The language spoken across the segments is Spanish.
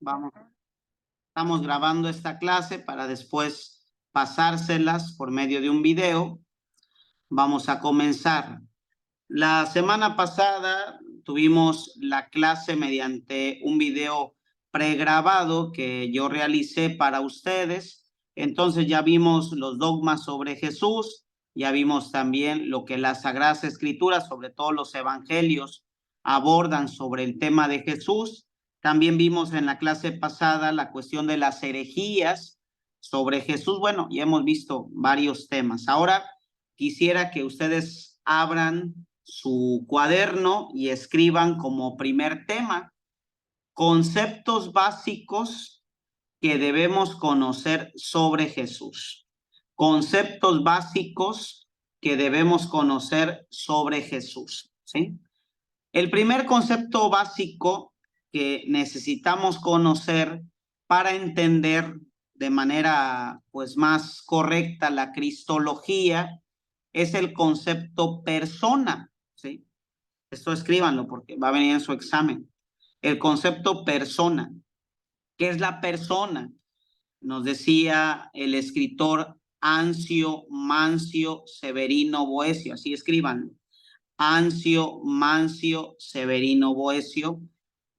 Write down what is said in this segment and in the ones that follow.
Vamos, estamos grabando esta clase para después pasárselas por medio de un video. Vamos a comenzar. La semana pasada tuvimos la clase mediante un video pregrabado que yo realicé para ustedes. Entonces ya vimos los dogmas sobre Jesús, ya vimos también lo que las Sagradas Escrituras, sobre todo los evangelios, abordan sobre el tema de Jesús. También vimos en la clase pasada la cuestión de las herejías sobre Jesús. Bueno, ya hemos visto varios temas. Ahora quisiera que ustedes abran su cuaderno y escriban como primer tema conceptos básicos que debemos conocer sobre Jesús. Conceptos básicos que debemos conocer sobre Jesús, ¿sí? El primer concepto básico que necesitamos conocer para entender de manera pues más correcta la cristología es el concepto persona, ¿sí? Esto escríbanlo porque va a venir en su examen. El concepto persona. ¿Qué es la persona? Nos decía el escritor Ancio Mancio Severino Boecio, así escríbanlo. Ancio Mancio Severino Boecio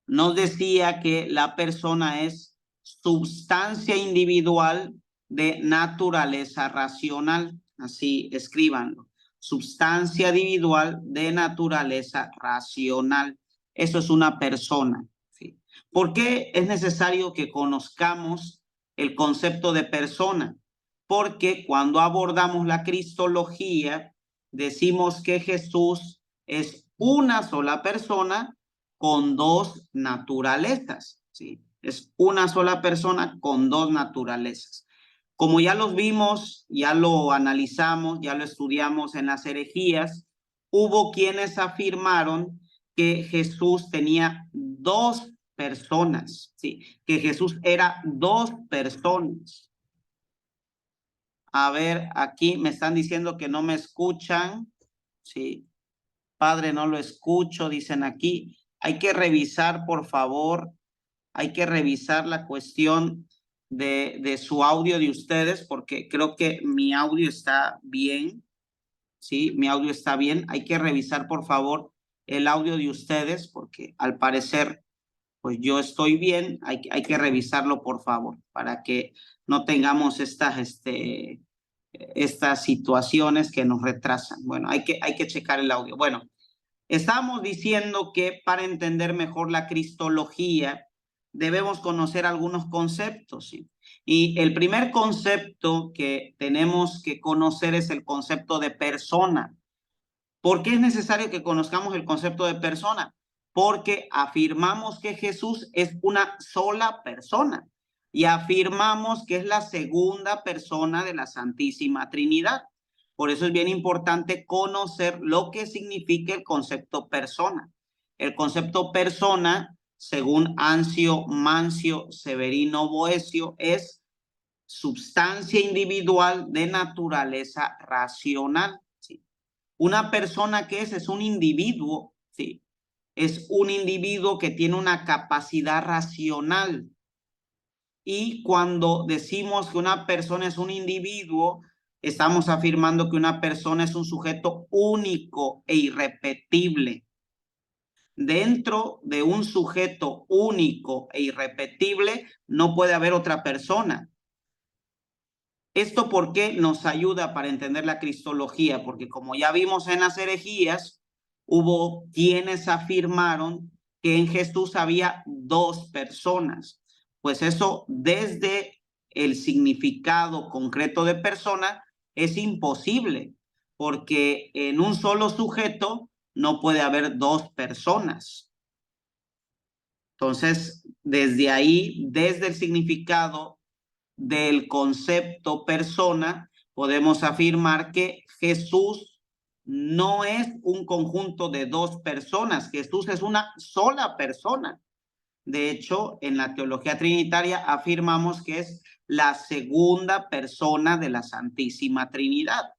nos decía que la persona es substancia individual de naturaleza racional. Así escríbanlo. Substancia individual de naturaleza racional. Eso es una persona, ¿sí? ¿Por qué es necesario que conozcamos el concepto de persona? Porque cuando abordamos la cristología, decimos que Jesús es una sola persona con dos naturalezas, ¿sí? Es una sola persona con dos naturalezas. Como ya los vimos, ya lo analizamos, ya lo estudiamos en las herejías, hubo quienes afirmaron que Jesús tenía dos personas, ¿sí? Que Jesús era dos personas. A ver, aquí me están diciendo que no me escuchan, ¿sí? Padre, no lo escucho, dicen aquí. Hay que revisar, por favor, hay que revisar la cuestión de su audio de ustedes, porque creo que mi audio está bien, ¿sí? Mi audio está bien. Hay que revisar, por favor, el audio de ustedes, porque al parecer, pues yo estoy bien. Hay que revisarlo, por favor, para que no tengamos estas situaciones que nos retrasan. Bueno, hay que checar el audio. Bueno, estamos diciendo que para entender mejor la cristología debemos conocer algunos conceptos, ¿sí? Y el primer concepto que tenemos que conocer es el concepto de persona. ¿Por qué es necesario que conozcamos el concepto de persona? Porque afirmamos que Jesús es una sola persona y afirmamos que es la segunda persona de la Santísima Trinidad. Por eso es bien importante conocer lo que significa el concepto persona. El concepto persona, según Ancio Mancio Severino Boecio, es substancia individual de naturaleza racional, ¿sí? Una persona que es un individuo, ¿sí? Es un individuo que tiene una capacidad racional. Y cuando decimos que una persona es un individuo, estamos afirmando que una persona es un sujeto único e irrepetible. Dentro de un sujeto único e irrepetible no puede haber otra persona. ¿Esto por qué nos ayuda para entender la cristología? Porque como ya vimos en las herejías, hubo quienes afirmaron que en Jesús había dos personas. Pues eso, desde el significado concreto de persona, es imposible, porque en un solo sujeto no puede haber dos personas. Entonces, desde ahí, desde el significado del concepto persona, podemos afirmar que Jesús no es un conjunto de dos personas. Jesús es una sola persona. De hecho, en la teología trinitaria afirmamos que es la segunda persona de la Santísima Trinidad.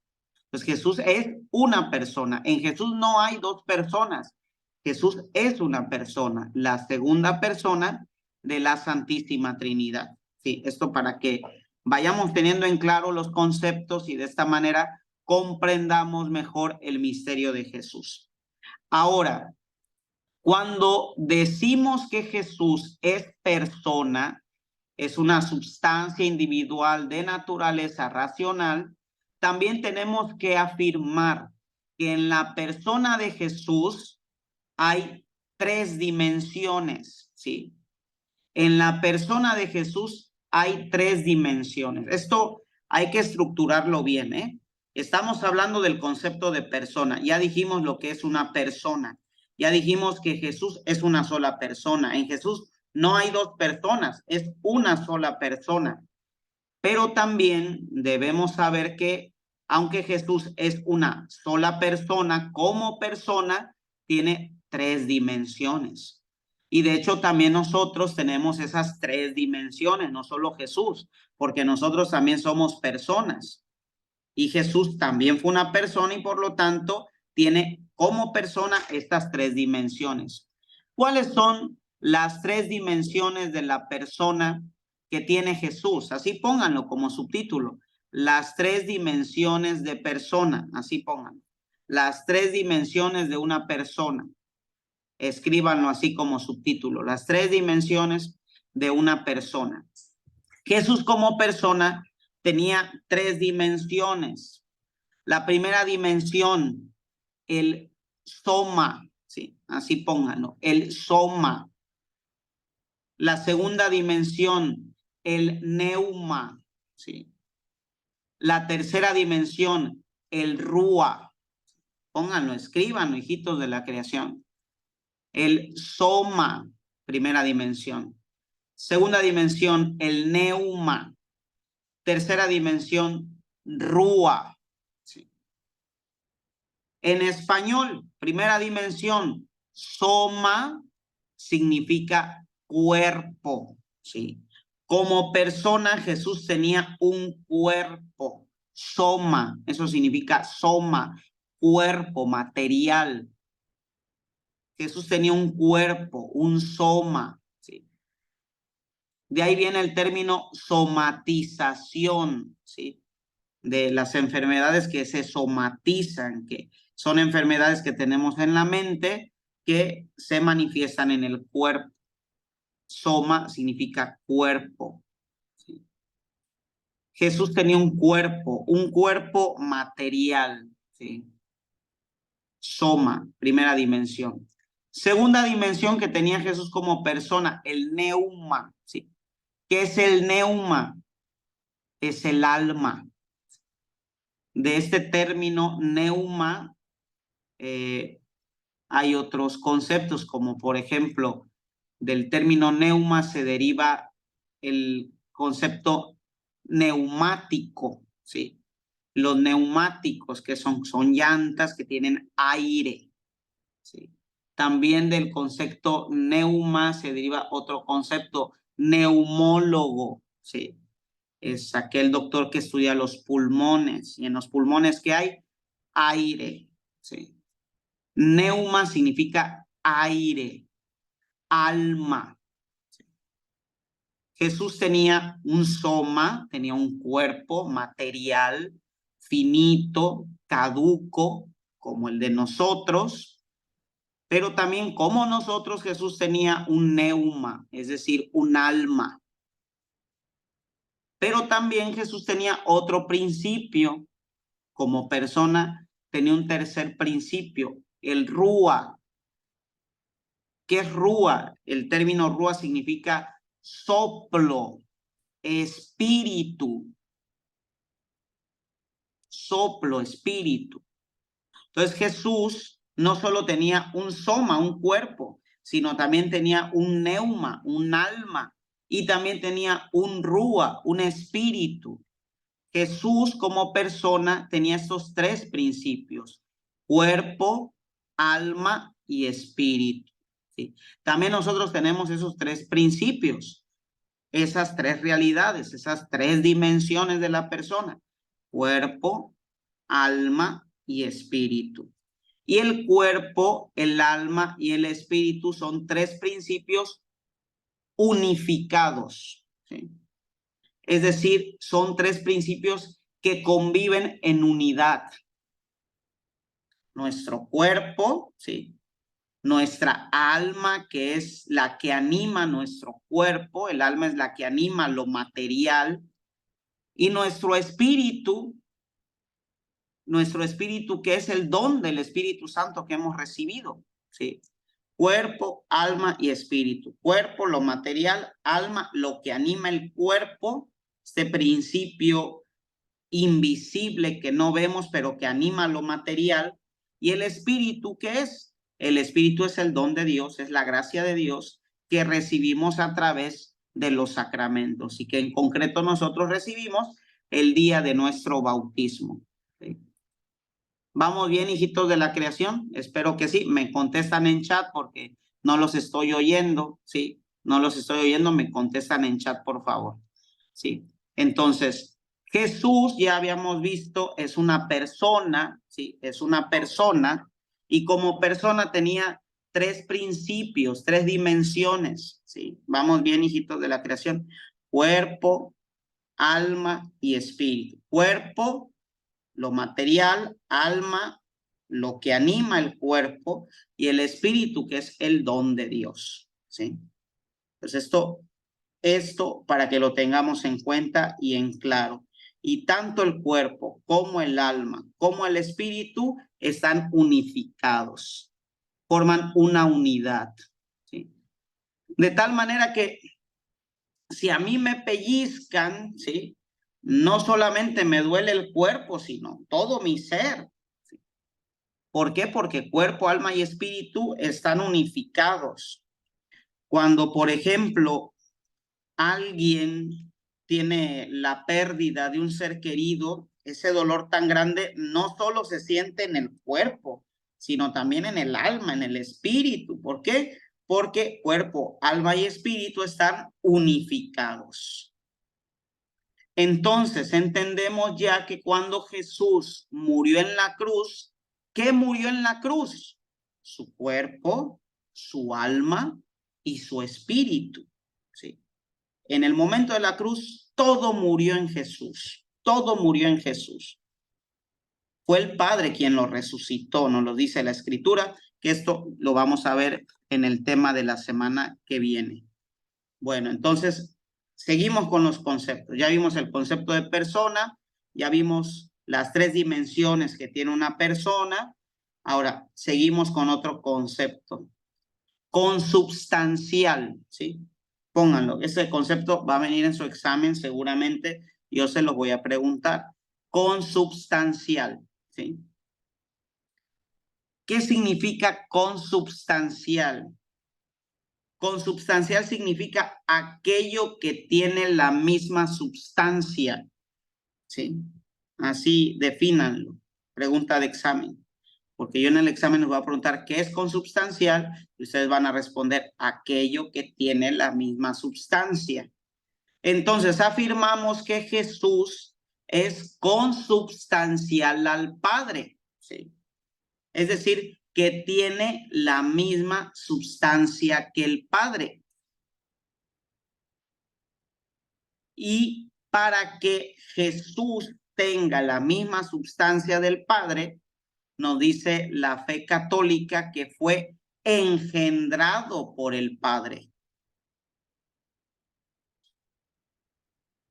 Pues Jesús es una persona. En Jesús no hay dos personas. Jesús es una persona, la segunda persona de la Santísima Trinidad. Sí, esto para que vayamos teniendo en claro los conceptos y de esta manera comprendamos mejor el misterio de Jesús. Ahora, cuando decimos que Jesús es persona, es una sustancia individual de naturaleza racional, también tenemos que afirmar que en la persona de Jesús hay tres dimensiones, ¿sí? En la persona de Jesús hay tres dimensiones. Esto hay que estructurarlo bien, ¿eh? Estamos hablando del concepto de persona. Ya dijimos lo que es una persona. Ya dijimos que Jesús es una sola persona. En Jesús no hay dos personas, es una sola persona. Pero también debemos saber que aunque Jesús es una sola persona, como persona, tiene tres dimensiones. Y de hecho también nosotros tenemos esas tres dimensiones, no solo Jesús, porque nosotros también somos personas. Y Jesús también fue una persona y por lo tanto tiene como persona estas tres dimensiones. ¿Cuáles son las tres dimensiones de la persona que tiene Jesús? Así pónganlo como subtítulo. Las tres dimensiones de persona, así pónganlo. Las tres dimensiones de una persona. Escríbanlo así como subtítulo. Las tres dimensiones de una persona. Jesús como persona tenía tres dimensiones. La primera dimensión, el soma, sí, así pónganlo, el soma. La segunda dimensión, el neuma, sí. La tercera dimensión, el rúa. Pónganlo, escríbanlo, hijitos de la creación. El soma, primera dimensión. Segunda dimensión, el neuma. Tercera dimensión, rúa. Sí. En español, primera dimensión, soma significa cuerpo, ¿sí? Como persona, Jesús tenía un cuerpo, soma, eso significa soma, cuerpo, material. Jesús tenía un cuerpo, un soma, ¿sí? De ahí viene el término somatización, ¿sí? De las enfermedades que se somatizan, que son enfermedades que tenemos en la mente que se manifiestan en el cuerpo. Soma significa cuerpo. ¿Sí? Jesús tenía un cuerpo material. ¿Sí? Soma, primera dimensión. Segunda dimensión que tenía Jesús como persona, el neuma. ¿Sí? ¿Qué es el neuma? Es el alma. De este término neuma hay otros conceptos, como por ejemplo, del término neuma se deriva el concepto neumático, ¿sí? Los neumáticos, que son llantas que tienen aire, ¿sí? También del concepto neuma se deriva otro concepto, neumólogo, ¿sí? Es aquel doctor que estudia los pulmones, y en los pulmones ¿qué hay? Aire, ¿sí? Neuma significa aire, alma. Jesús tenía un soma, tenía un cuerpo material, finito, caduco, como el de nosotros, pero también como nosotros Jesús tenía un neuma, es decir, un alma. Pero también Jesús tenía otro principio, como persona tenía un tercer principio, el rúa. ¿Qué es rúa? El término rúa significa soplo, espíritu. Soplo, espíritu. Entonces Jesús no solo tenía un soma, un cuerpo, sino también tenía un neuma, un alma, y también tenía un rúa, un espíritu. Jesús como persona tenía estos tres principios: cuerpo, alma y espíritu. ¿Sí? También nosotros tenemos esos tres principios, esas tres realidades, esas tres dimensiones de la persona: cuerpo, alma y espíritu. Y el cuerpo, el alma y el espíritu son tres principios unificados, ¿sí? Es decir, son tres principios que conviven en unidad. Nuestro cuerpo, ¿sí? Nuestra alma, que es la que anima nuestro cuerpo, el alma es la que anima lo material, y nuestro espíritu que es el don del Espíritu Santo que hemos recibido, ¿sí? Cuerpo, alma y espíritu. Cuerpo, lo material; alma, lo que anima el cuerpo, este principio invisible que no vemos, pero que anima lo material; y el espíritu, ¿qué es? El espíritu es el don de Dios, es la gracia de Dios que recibimos a través de los sacramentos y que en concreto nosotros recibimos el día de nuestro bautismo, ¿sí? ¿Vamos bien, hijitos de la creación? Espero que sí. Me contestan en chat porque no los estoy oyendo, ¿sí? No los estoy oyendo, me contestan en chat, por favor, ¿sí? Entonces, Jesús, ya habíamos visto, es una persona, ¿sí? Es una persona, y como persona tenía tres principios, tres dimensiones, ¿sí? Vamos bien, hijitos de la creación: cuerpo, alma y espíritu. Cuerpo, lo material; alma, lo que anima el cuerpo; y el espíritu, que es el don de Dios, ¿sí? Pues esto para que lo tengamos en cuenta y en claro. Y tanto el cuerpo como el alma como el espíritu están unificados, forman una unidad, ¿sí? De tal manera que si a mí me pellizcan, ¿sí?, no solamente me duele el cuerpo, sino todo mi ser. ¿Por qué? Porque cuerpo, alma y espíritu están unificados. Cuando, por ejemplo, alguien tiene la pérdida de un ser querido, ese dolor tan grande no solo se siente en el cuerpo, sino también en el alma, en el espíritu. ¿Por qué? Porque cuerpo, alma y espíritu están unificados. Entonces entendemos ya que cuando Jesús murió en la cruz, ¿qué murió en la cruz? Su cuerpo, su alma y su espíritu, ¿sí? En el momento de la cruz, todo murió en Jesús. Todo murió en Jesús. Fue el Padre quien lo resucitó, nos lo dice la Escritura, que esto lo vamos a ver en el tema de la semana que viene. Bueno, entonces seguimos con los conceptos. Ya vimos el concepto de persona, ya vimos las tres dimensiones que tiene una persona. Ahora seguimos con otro concepto: consubstancial, ¿sí? Pónganlo, ese concepto va a venir en su examen seguramente, yo se lo voy a preguntar. Consubstancial, ¿sí? ¿Qué significa consubstancial? Consubstancial significa aquello que tiene la misma substancia, ¿sí? Así defínanlo. Pregunta de examen. Porque yo en el examen les voy a preguntar qué es consubstancial y ustedes van a responder aquello que tiene la misma substancia. Entonces afirmamos que Jesús es consubstancial al Padre, ¿sí? Es decir, que tiene la misma substancia que el Padre. Y para que Jesús tenga la misma substancia del Padre, nos dice la fe católica que fue engendrado por el Padre.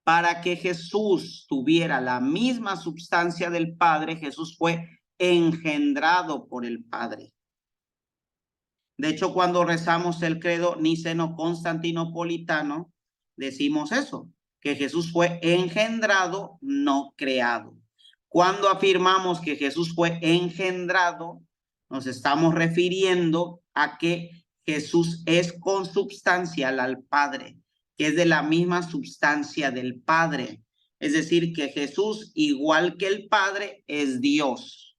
Para que Jesús tuviera la misma substancia del Padre, Jesús fue engendrado por el Padre. De hecho, cuando rezamos el credo niceno-constantinopolitano, decimos eso, que Jesús fue engendrado, no creado. Cuando afirmamos que Jesús fue engendrado, nos estamos refiriendo a que Jesús es consubstancial al Padre, que es de la misma substancia del Padre. Es decir, que Jesús, igual que el Padre, es Dios.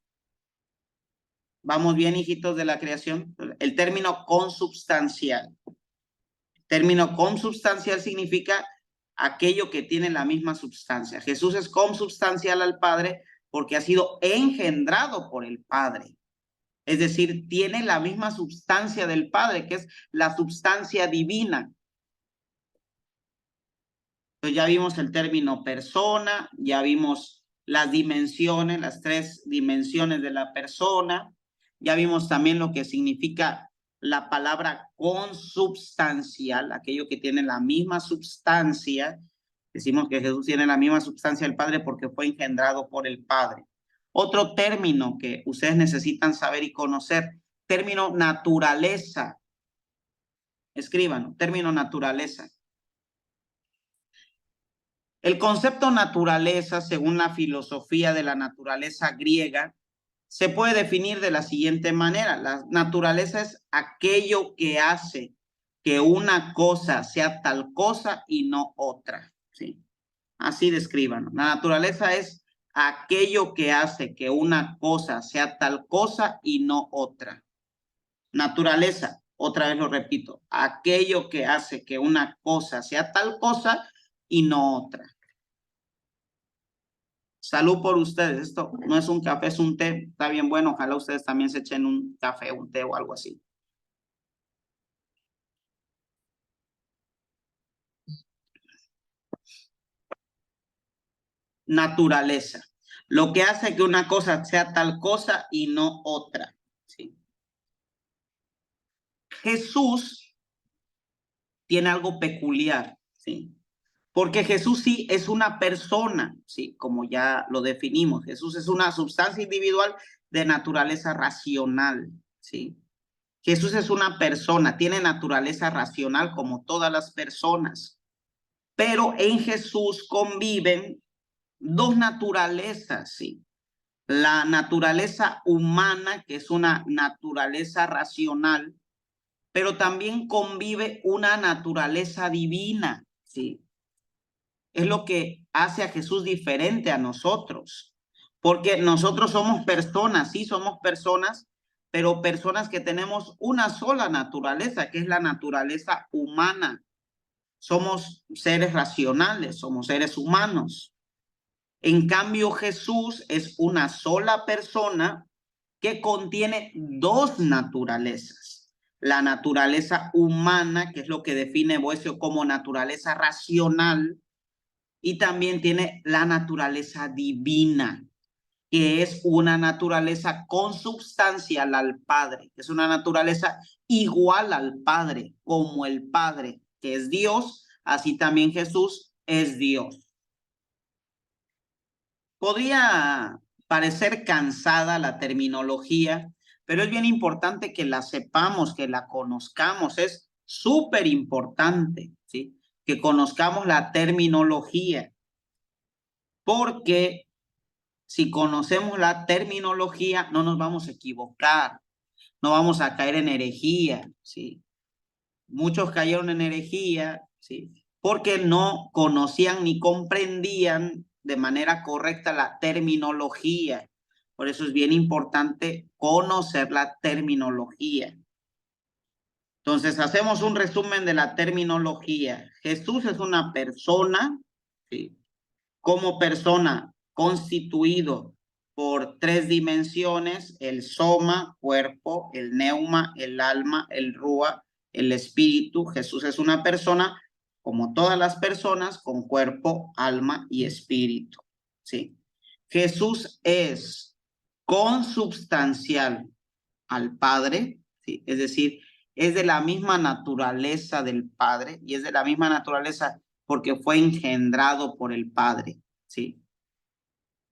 ¿Vamos bien, hijitos de la creación? El término consubstancial. El término consubstancial significa aquello que tiene la misma substancia. Jesús es consubstancial al Padre porque ha sido engendrado por el Padre. Es decir, tiene la misma substancia del Padre, que es la substancia divina. Entonces ya vimos el término persona, ya vimos las dimensiones, las 3 dimensiones de la persona, ya vimos también lo que significa la palabra consubstancial, aquello que tiene la misma substancia. Decimos que Jesús tiene la misma substancia del Padre porque fue engendrado por el Padre. Otro término que ustedes necesitan saber y conocer, término naturaleza. Escríbanlo, término naturaleza. El concepto naturaleza, según la filosofía de la naturaleza griega, se puede definir de la siguiente manera. La naturaleza es aquello que hace que una cosa sea tal cosa y no otra. ¿Sí? Así describan. La naturaleza es aquello que hace que una cosa sea tal cosa y no otra. Naturaleza, otra vez lo repito, aquello que hace que una cosa sea tal cosa y no otra. Salud por ustedes. Esto no es un café, es un té. Está bien bueno. Ojalá ustedes también se echen un café, un té o algo así. Naturaleza. Lo que hace que una cosa sea tal cosa y no otra. ¿Sí? Jesús tiene algo peculiar. ¿Sí? Porque Jesús sí es una persona, ¿sí? Como ya lo definimos. Jesús es una sustancia individual de naturaleza racional. ¿Sí? Jesús es una persona, tiene naturaleza racional como todas las personas, pero en Jesús conviven dos naturalezas, ¿sí? La naturaleza humana, que es una naturaleza racional, pero también convive una naturaleza divina, ¿sí? Es lo que hace a Jesús diferente a nosotros, porque nosotros somos personas, sí somos personas, pero personas que tenemos una sola naturaleza, que es la naturaleza humana. Somos seres racionales, somos seres humanos. En cambio, Jesús es una sola persona que contiene dos naturalezas. La naturaleza humana, que es lo que define Boecio como naturaleza racional, y también tiene la naturaleza divina, que es una naturaleza consubstancial al Padre, es una naturaleza igual al Padre, como el Padre, que es Dios, así también Jesús es Dios. Podría parecer cansada la terminología, pero es bien importante que la sepamos, que la conozcamos, es súper importante, ¿sí? Que conozcamos la terminología, porque si conocemos la terminología, no nos vamos a equivocar, no vamos a caer en herejía, ¿sí? Muchos cayeron en herejía, ¿sí? Porque no conocían ni comprendían de manera correcta la terminología. Por eso es bien importante conocer la terminología. Entonces, hacemos un resumen de la terminología. Jesús es una persona, ¿sí? Como persona constituido por 3 dimensiones, el soma, cuerpo, el neuma, el alma, el rúa, el espíritu. Jesús es una persona, como todas las personas, con cuerpo, alma y espíritu. ¿Sí? Jesús es consubstancial al Padre, ¿sí? Es decir, es de la misma naturaleza del Padre y es de la misma naturaleza porque fue engendrado por el Padre, ¿sí?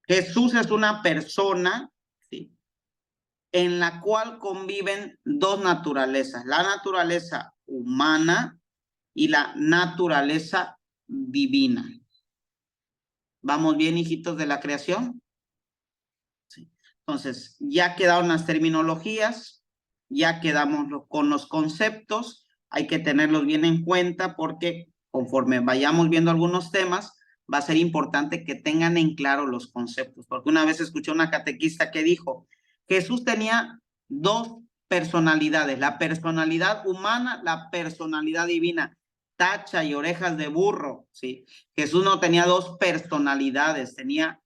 Jesús es una persona, ¿sí? En la cual conviven dos naturalezas, la naturaleza humana y la naturaleza divina. ¿Vamos bien, hijitos de la creación? Sí. Entonces, ya quedaron las terminologías, ya quedamos con los conceptos, hay que tenerlos bien en cuenta porque conforme vayamos viendo algunos temas, va a ser importante que tengan en claro los conceptos, porque una vez escuché una catequista que dijo, Jesús tenía dos personalidades, la personalidad humana, la personalidad divina, tacha y orejas de burro, ¿sí? Jesús no tenía dos personalidades, tenía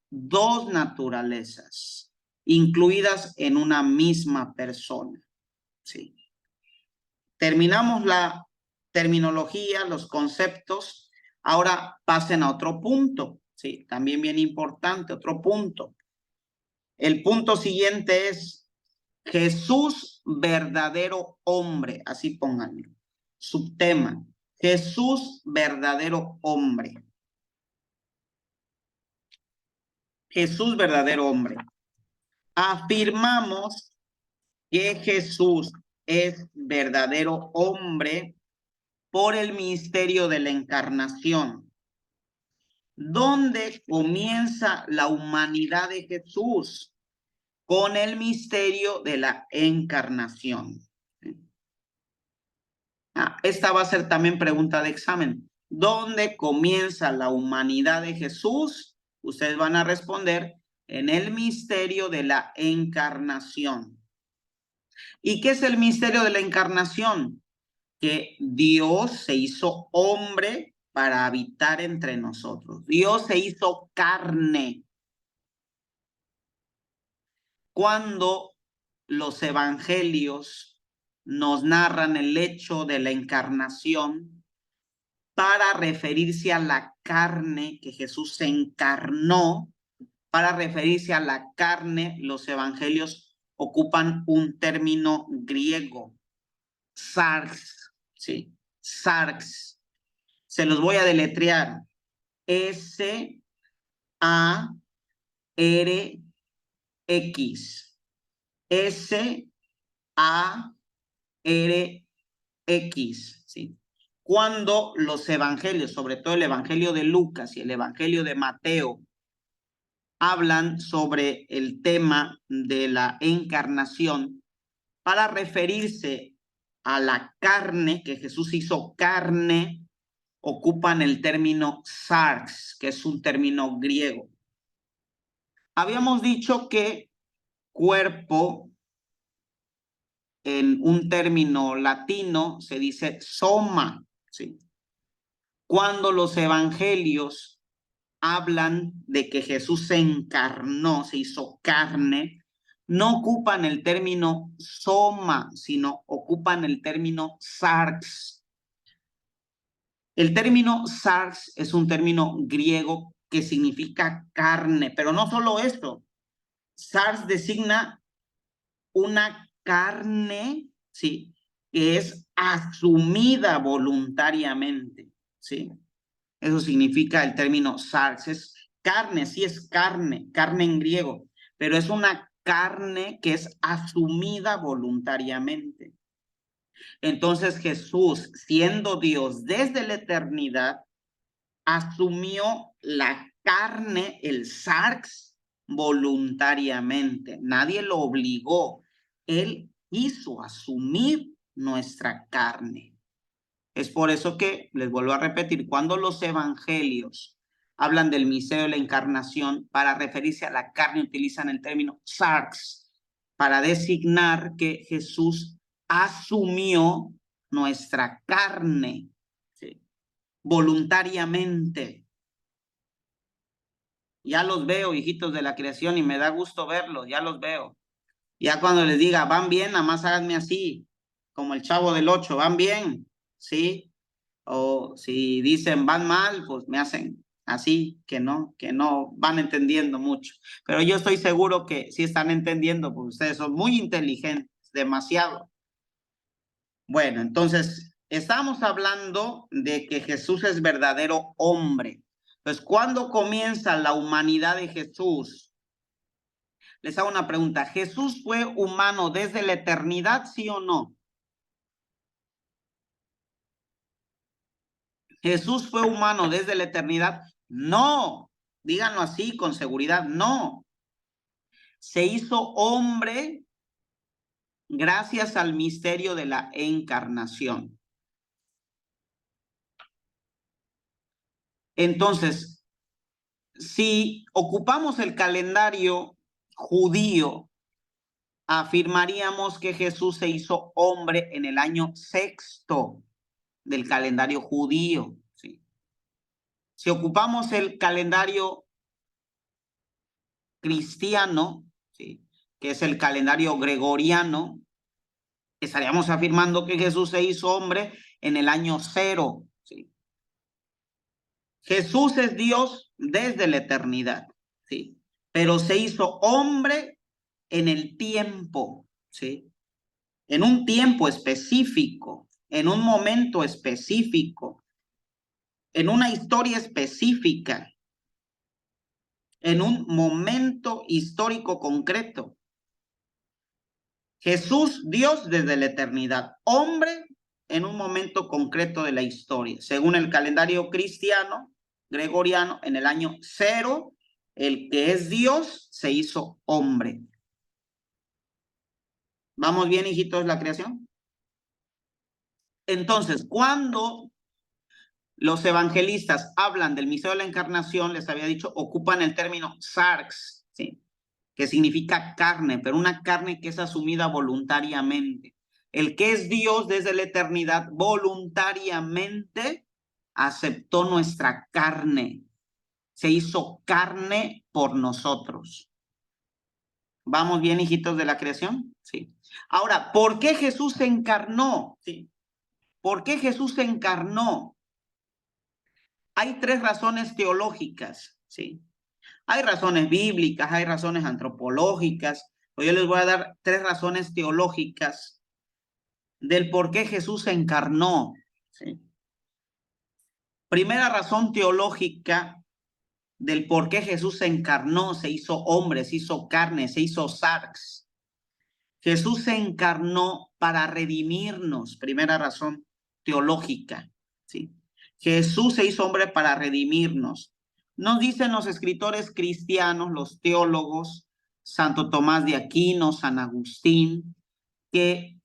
dos naturalezas incluidas en una misma persona, ¿sí? Terminamos la terminología, los conceptos. Ahora pasen a otro punto, ¿sí? También bien importante, otro punto. El punto siguiente es Jesús, verdadero hombre, así pónganlo. Subtema, Jesús, verdadero hombre. Jesús, verdadero hombre. Afirmamos que Jesús es verdadero hombre por el misterio de la encarnación. ¿Dónde comienza la humanidad de Jesús? Con el misterio de la encarnación. Esta va a ser también pregunta de examen. ¿Dónde comienza la humanidad de Jesús? Ustedes van a responder en el misterio de la encarnación. ¿Y qué es el misterio de la encarnación? Que Dios se hizo hombre para habitar entre nosotros. Dios se hizo carne. Cuando los evangelios nos narran el hecho de la encarnación, para referirse a la carne que Jesús se encarnó, para referirse a la carne, los evangelios ocupan un término griego, sarx, ¿sí? Sarx. Se los voy a deletrear. S-A-R-X. S-A-R-X, ¿sí? Cuando los evangelios, sobre todo el evangelio de Lucas y el evangelio de Mateo, hablan sobre el tema de la encarnación, para referirse a la carne, que Jesús hizo carne, ocupan el término sarx, que es un término griego. Habíamos dicho que cuerpo, en un término latino, se dice soma, ¿sí? Cuando los evangelios hablan de que Jesús se encarnó, se hizo carne, no ocupan el término soma, sino ocupan el término sarx. El término sarx es un término griego que significa carne, pero no solo esto. Sarx designa una carne, ¿sí?, que es asumida voluntariamente, ¿sí? Eso significa el término sarx, es carne, sí es carne, carne en griego, pero es una carne que es asumida voluntariamente. Entonces Jesús, siendo Dios desde la eternidad, asumió la carne, el sarx, voluntariamente. Nadie lo obligó. Él quiso asumir nuestra carne. Es por eso que, les vuelvo a repetir, cuando los evangelios hablan del misterio de la encarnación, para referirse a la carne utilizan el término sarx, para designar que Jesús asumió nuestra carne, ¿sí?, voluntariamente. Ya los veo, hijitos de la creación, y me da gusto verlos, ya los veo. Ya cuando les diga, van bien, nada más háganme así, como el Chavo del 8, van bien, ¿sí? O si dicen van mal, pues me hacen así, que no van entendiendo mucho. Pero yo estoy seguro que sí están entendiendo, porque ustedes son muy inteligentes, demasiado. Bueno, entonces, estamos hablando de que Jesús es verdadero hombre. Entonces, ¿cuándo comienza la humanidad de Jesús? Les hago una pregunta. ¿Jesús fue humano desde la eternidad, sí o no? ¿Jesús fue humano desde la eternidad? No. Díganlo así con seguridad, no. Se hizo hombre gracias al misterio de la encarnación. Entonces, si ocupamos el calendario judío, afirmaríamos que Jesús se hizo hombre en el año 6º del calendario judío, ¿sí? Si ocupamos el calendario cristiano, ¿sí?, que es el calendario gregoriano, estaríamos afirmando que Jesús se hizo hombre en el año 0, ¿sí? Jesús es Dios desde la eternidad, ¿sí? Pero se hizo hombre en el tiempo, ¿sí? En un tiempo específico, en un momento específico, en una historia específica, en un momento histórico concreto. Jesús, Dios desde la eternidad, hombre en un momento concreto de la historia. Según el calendario cristiano, gregoriano, en el año 0, el que es Dios se hizo hombre. ¿Vamos bien, hijitos, la creación? Entonces, cuando los evangelistas hablan del misterio de la encarnación, les había dicho, ocupan el término sarx, ¿sí? Que significa carne, pero una carne que es asumida voluntariamente. El que es Dios desde la eternidad voluntariamente aceptó nuestra carne, se hizo carne por nosotros. ¿Vamos bien, hijitos de la creación? Sí. Ahora, ¿por qué Jesús se encarnó? Sí. ¿Por qué Jesús se encarnó? Hay 3 razones teológicas, ¿sí? Hay razones bíblicas, hay razones antropológicas, pero yo les voy a dar 3 razones teológicas del por qué Jesús se encarnó, ¿sí? Primera razón teológica del por qué Jesús se encarnó, se hizo hombre, se hizo carne, se hizo sarx. Jesús se encarnó para redimirnos, primera razón teológica, ¿sí? Jesús se hizo hombre para redimirnos. Nos dicen los escritores cristianos, los teólogos, Santo Tomás de Aquino, San Agustín, que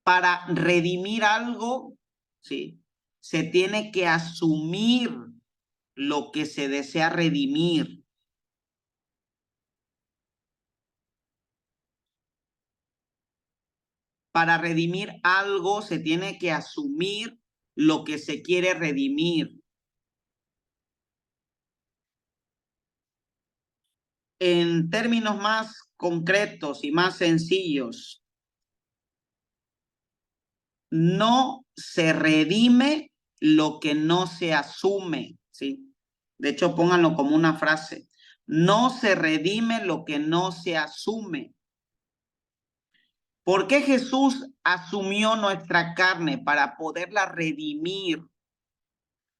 para redimir algo, ¿sí? Se tiene que asumir lo que se desea redimir. Para redimir algo se tiene que asumir lo que se quiere redimir. En términos más concretos y más sencillos, no se redime lo que no se asume, ¿sí? De hecho, pónganlo como una frase. No se redime lo que no se asume. ¿Por qué Jesús asumió nuestra carne? Para poderla redimir.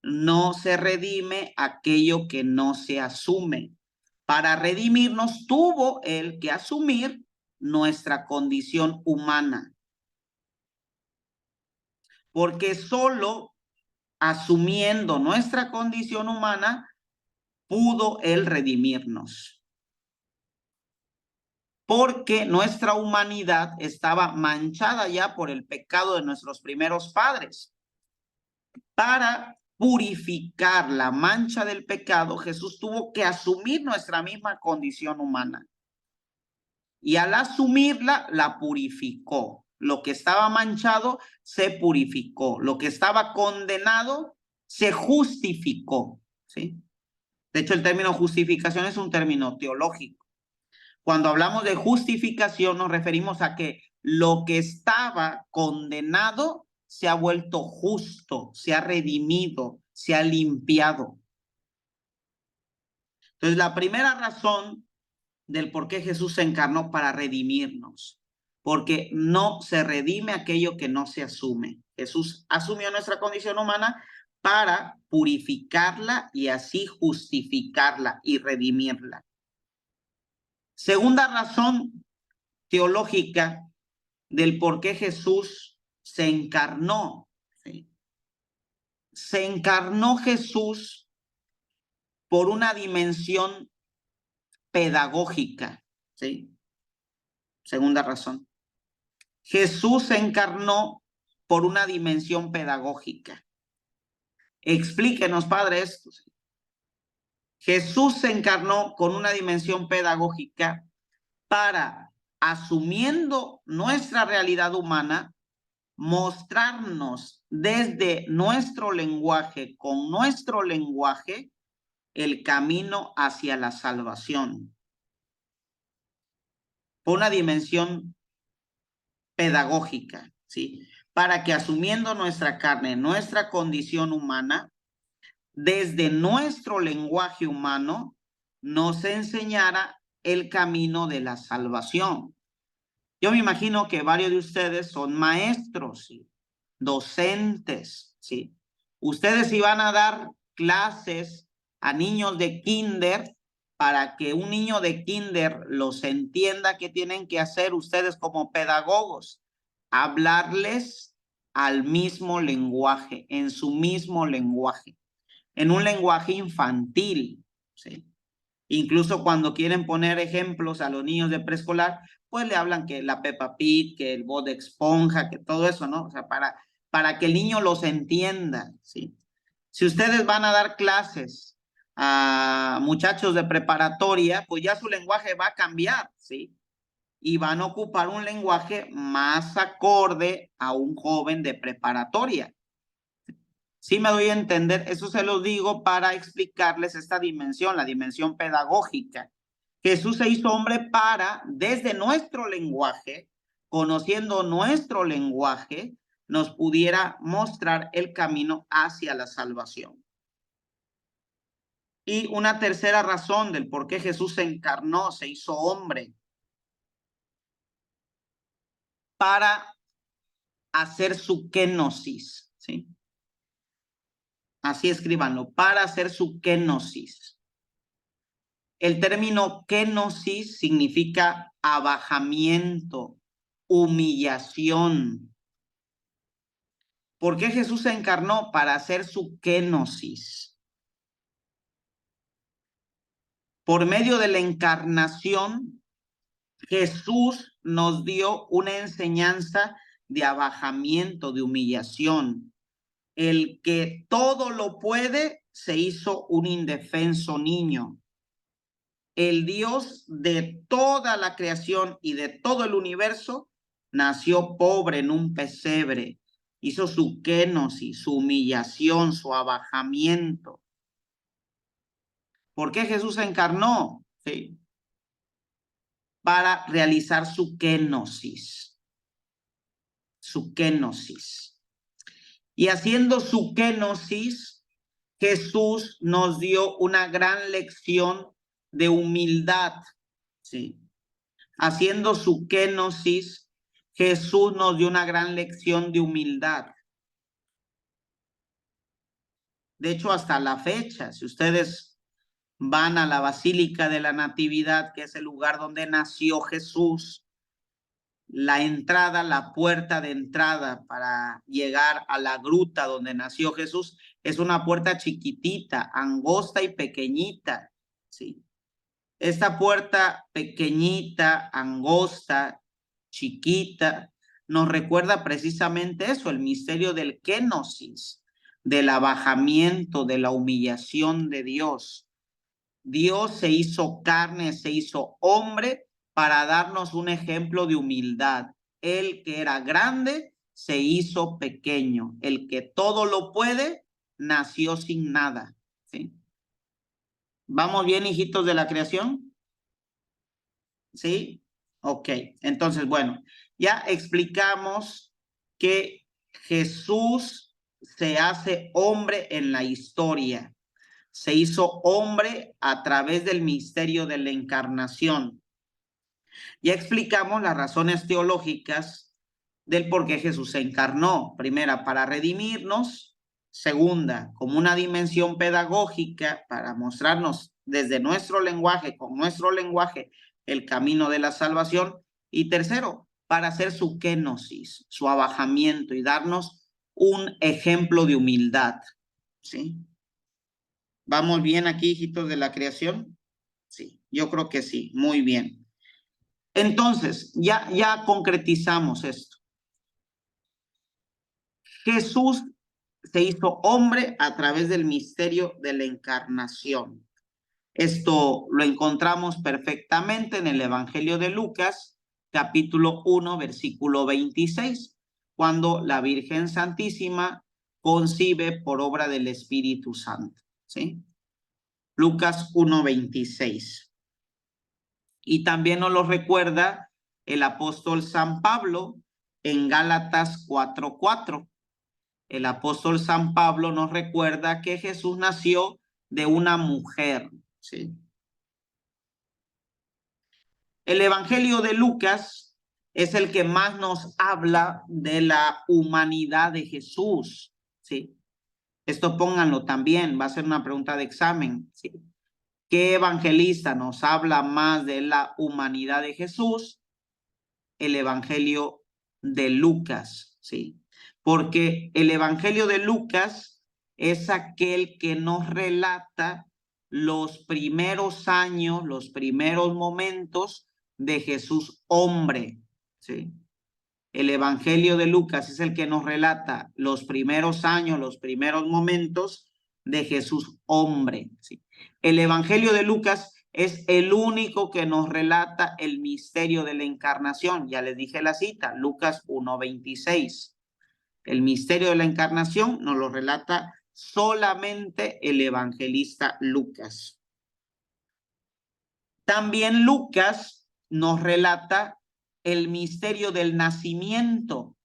No se redime aquello que no se asume. Para redimirnos tuvo él que asumir nuestra condición humana. Porque solo asumiendo nuestra condición humana pudo él redimirnos. Porque nuestra humanidad estaba manchada ya por el pecado de nuestros primeros padres. Para purificar la mancha del pecado, Jesús tuvo que asumir nuestra misma condición humana. Y al asumirla, la purificó. Lo que estaba manchado se purificó. Lo que estaba condenado se justificó, ¿sí? De hecho, el término justificación es un término teológico. Cuando hablamos de justificación, nos referimos a que lo que estaba condenado se ha vuelto justo, se ha redimido, se ha limpiado. Entonces, la primera razón del por qué Jesús se encarnó para redimirnos, porque no se redime aquello que no se asume. Jesús asumió nuestra condición humana para purificarla y así justificarla y redimirla. Segunda razón teológica del por qué Jesús se encarnó. ¿Sí? Se encarnó Jesús por una dimensión pedagógica. ¿Sí? Segunda razón. Jesús se encarnó por una dimensión pedagógica. Explíquenos, Padre, esto. Jesús se encarnó con una dimensión pedagógica para, asumiendo nuestra realidad humana, mostrarnos desde nuestro lenguaje, con nuestro lenguaje, el camino hacia la salvación. Por una dimensión pedagógica, ¿sí? Para que asumiendo nuestra carne, nuestra condición humana, desde nuestro lenguaje humano, nos enseñara el camino de la salvación. Yo me imagino que varios de ustedes son maestros, ¿sí? Docentes, ¿sí? Ustedes iban a dar clases a niños de kinder para que un niño de kinder los entienda. ¿Qué tienen que hacer ustedes como pedagogos? Hablarles al mismo lenguaje, en su mismo lenguaje, en un lenguaje infantil, ¿sí? Incluso cuando quieren poner ejemplos a los niños de preescolar, pues le hablan que la Peppa Pig, que el Bob Esponja, que todo eso, ¿no? O sea, para que el niño los entienda, ¿sí? Si ustedes van a dar clases a muchachos de preparatoria, pues ya su lenguaje va a cambiar, ¿sí? Y van a ocupar un lenguaje más acorde a un joven de preparatoria. Sí me doy a entender, eso se lo digo para explicarles esta dimensión, la dimensión pedagógica. Jesús se hizo hombre para, desde nuestro lenguaje, conociendo nuestro lenguaje, nos pudiera mostrar el camino hacia la salvación. Y una tercera razón del por qué Jesús se encarnó, se hizo hombre, para hacer su kenosis, ¿sí? Así escríbanlo, para hacer su kenosis. El término kenosis significa abajamiento, humillación. ¿Por qué Jesús se encarnó? Para hacer su kenosis. Por medio de la encarnación, Jesús nos dio una enseñanza de abajamiento, de humillación. El que todo lo puede se hizo un indefenso niño. El Dios de toda la creación y de todo el universo nació pobre en un pesebre, hizo su kenosis, su humillación, su abajamiento. ¿Por qué Jesús se encarnó? Sí. Para realizar su kenosis. Su kenosis. Y haciendo su kenosis, Jesús nos dio una gran lección de humildad. Sí. Haciendo su kenosis, Jesús nos dio una gran lección de humildad. De hecho, hasta la fecha, si ustedes van a la Basílica de la Natividad, que es el lugar donde nació Jesús, la entrada, la puerta de entrada para llegar a la gruta donde nació Jesús, es una puerta chiquitita, angosta y pequeñita, ¿sí? Esta puerta pequeñita, angosta, chiquita, nos recuerda precisamente eso, el misterio del kenosis, del abajamiento, de la humillación de Dios. Dios se hizo carne, se hizo hombre para darnos un ejemplo de humildad. El que era grande se hizo pequeño. El que todo lo puede nació sin nada. ¿Sí? ¿Vamos bien, hijitos de la creación? ¿Sí? Ok. Entonces, bueno, ya explicamos que Jesús se hace hombre en la historia. Se hizo hombre a través del misterio de la encarnación. Ya explicamos las razones teológicas del por qué Jesús se encarnó. Primera, para redimirnos. Segunda, como una dimensión pedagógica para mostrarnos desde nuestro lenguaje, con nuestro lenguaje, el camino de la salvación. Y tercero, para hacer su kenosis, su abajamiento y darnos un ejemplo de humildad. ¿Sí? ¿Vamos bien aquí, hijitos de la creación? Sí, yo creo que sí, muy bien. Entonces, ya concretizamos esto. Jesús se hizo hombre a través del misterio de la encarnación. Esto lo encontramos perfectamente en el Evangelio de Lucas, capítulo 1, versículo 26, cuando la Virgen Santísima concibe por obra del Espíritu Santo. ¿Sí? Lucas 1, 26. Y también nos lo recuerda el apóstol San Pablo en Gálatas 4:4. el apóstol San Pablo nos recuerda que Jesús nació de una mujer, ¿sí? El Evangelio de Lucas es el que más nos habla de la humanidad de Jesús, ¿sí? Esto pónganlo también, va a ser una pregunta de examen, ¿sí? ¿Qué evangelista nos habla más de la humanidad de Jesús? El Evangelio de Lucas, ¿sí? Porque el Evangelio de Lucas es aquel que nos relata los primeros años, los primeros momentos de Jesús hombre, ¿sí? El Evangelio de Lucas es el que nos relata los primeros años, los primeros momentos de Jesús hombre, ¿sí? El Evangelio de Lucas es el único que nos relata el misterio de la encarnación. Ya les dije la cita, Lucas 1:26. El misterio de la encarnación nos lo relata solamente el evangelista Lucas. También Lucas nos relata el misterio del nacimiento.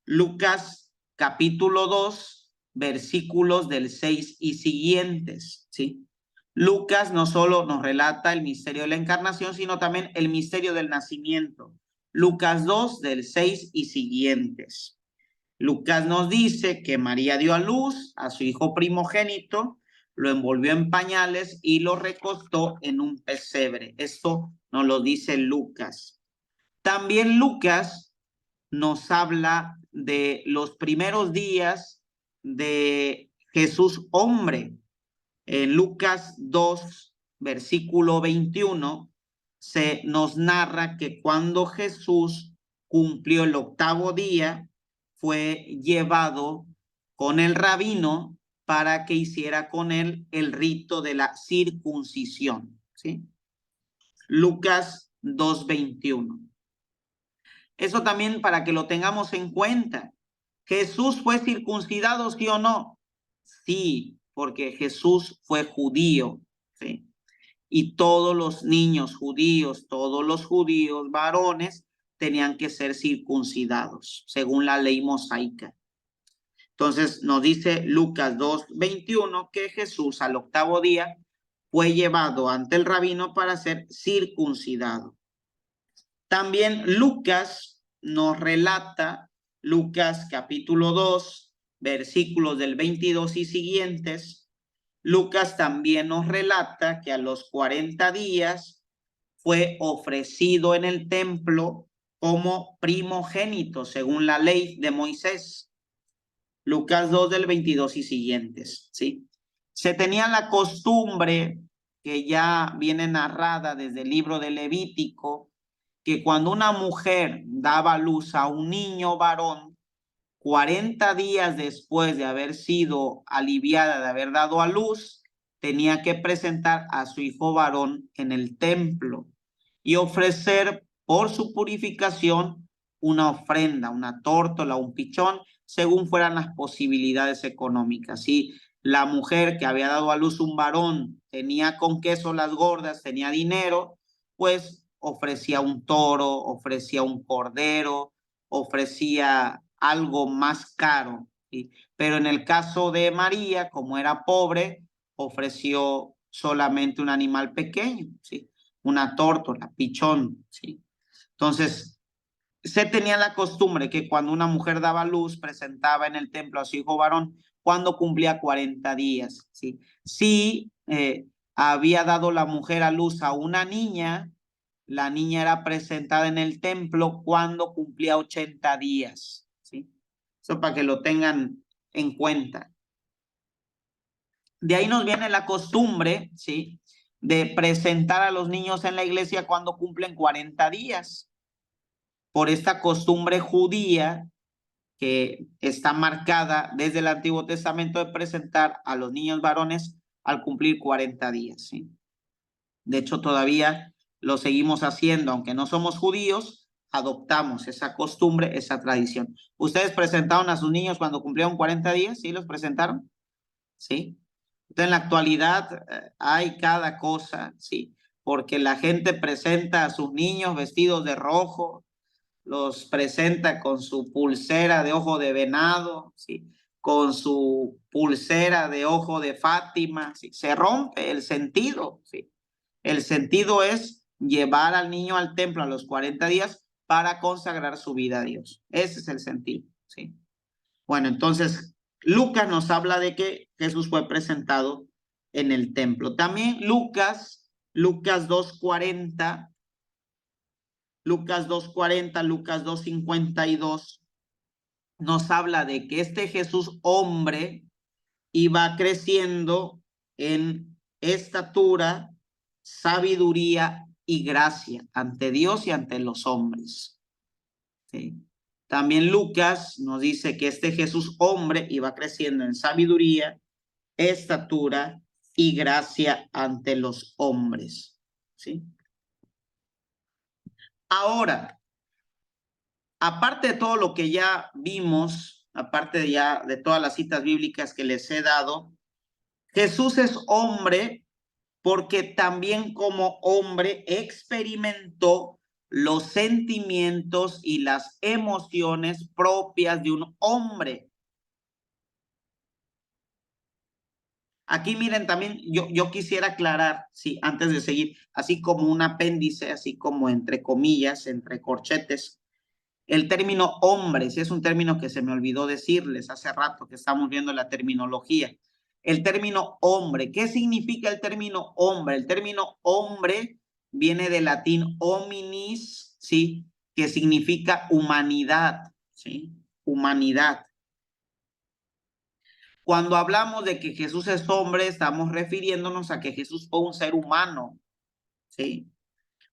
Lucas capítulo 2, versículos del 6 y siguientes, ¿sí? Lucas no solo nos relata el misterio de la encarnación, sino también el misterio del nacimiento. Lucas 2, del 6 y siguientes. Lucas nos dice que María dio a luz a su hijo primogénito, lo envolvió en pañales y lo recostó en un pesebre. Esto nos lo dice Lucas. También Lucas nos habla de los primeros días de Jesús hombre. En Lucas 2, versículo 21, se nos narra que cuando Jesús cumplió el 8º día, fue llevado con el rabino para que hiciera con él el rito de la circuncisión, ¿sí? Lucas 2:21. Eso también para que lo tengamos en cuenta. ¿Jesús fue circuncidado, sí o no? Sí, porque Jesús fue judío, ¿sí? Y todos los niños judíos, todos los judíos varones tenían que ser circuncidados, según la ley mosaica. Entonces nos dice Lucas 2:21 que Jesús al 8º día fue llevado ante el rabino para ser circuncidado. También Lucas nos relata, Lucas capítulo 2, versículos del 22 y siguientes. Lucas también nos relata que a los 40 días fue ofrecido en el templo como primogénito según la ley de Moisés. Lucas 2 del 22 y siguientes, ¿sí? Se tenía la costumbre que ya viene narrada desde el libro de Levítico, que cuando una mujer daba luz a un niño varón, 40 días después de haber sido aliviada, de haber dado a luz, tenía que presentar a su hijo varón en el templo y ofrecer por su purificación una ofrenda, una tórtola, un pichón, según fueran las posibilidades económicas. Si la mujer que había dado a luz un varón tenía con queso las gordas, tenía dinero, pues ofrecía un toro, ofrecía un cordero, ofrecía algo más caro, ¿sí? Pero en el caso de María, como era pobre, ofreció solamente un animal pequeño, ¿sí? Una tórtola, pichón, ¿sí? Entonces, se tenía la costumbre que cuando una mujer daba luz, presentaba en el templo a su hijo varón cuando cumplía 40 días, ¿sí? Si había dado la mujer a luz a una niña, la niña era presentada en el templo cuando cumplía 80 días, ¿sí? Eso para que lo tengan en cuenta. De ahí nos viene la costumbre, ¿sí?, de presentar a los niños en la iglesia cuando cumplen 40 días. Por esta costumbre judía que está marcada desde el Antiguo Testamento de presentar a los niños varones al cumplir 40 días, ¿sí? De hecho, todavía lo seguimos haciendo, aunque no somos judíos, adoptamos esa costumbre, esa tradición. ¿Ustedes presentaron a sus niños cuando cumplieron 40 días? ¿Sí los presentaron? ¿Sí? Entonces, en la actualidad hay cada cosa, ¿sí? Porque la gente presenta a sus niños vestidos de rojo, los presenta con su pulsera de ojo de venado, ¿sí?, con su pulsera de ojo de Fátima, ¿sí? Se rompe el sentido, ¿sí? El sentido es llevar al niño al templo a los 40 días para consagrar su vida a Dios. Ese es el sentido, ¿sí? Bueno, entonces Lucas nos habla de que Jesús fue presentado en el templo. También Lucas 2:40, Lucas 2:40, Lucas 2:52 nos habla de que este Jesús hombre iba creciendo en estatura, sabiduría y gracia ante Dios y ante los hombres. ¿Sí? También Lucas nos dice que este Jesús hombre iba creciendo en sabiduría, estatura y gracia ante los hombres. ¿Sí? Ahora, aparte de todo lo que ya vimos, aparte ya de todas las citas bíblicas que les he dado, Jesús es hombre porque también como hombre experimentó los sentimientos y las emociones propias de un hombre. Aquí miren también, yo quisiera aclarar, sí, antes de seguir, así como un apéndice, así como entre comillas, entre corchetes, el término hombre, sí es un término que se me olvidó decirles hace rato que estamos viendo la terminología. El término hombre, ¿qué significa el término hombre? El término hombre viene del latín hominis, ¿sí? Que significa humanidad, ¿sí? Humanidad. Cuando hablamos de que Jesús es hombre, estamos refiriéndonos a que Jesús fue un ser humano, ¿sí?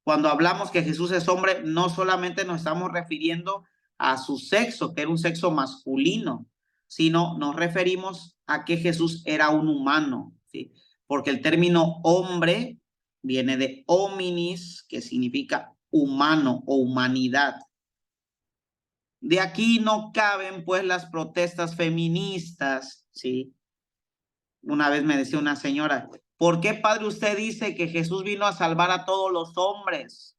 Cuando hablamos que Jesús es hombre, no solamente nos estamos refiriendo a su sexo, que era un sexo masculino, sino nos referimos a que Jesús era un humano, ¿sí? Porque el término hombre viene de hominis, que significa humano o humanidad. De aquí no caben pues las protestas feministas, ¿sí? Una vez me decía una señora, ¿por qué, padre, usted dice que Jesús vino a salvar a todos los hombres?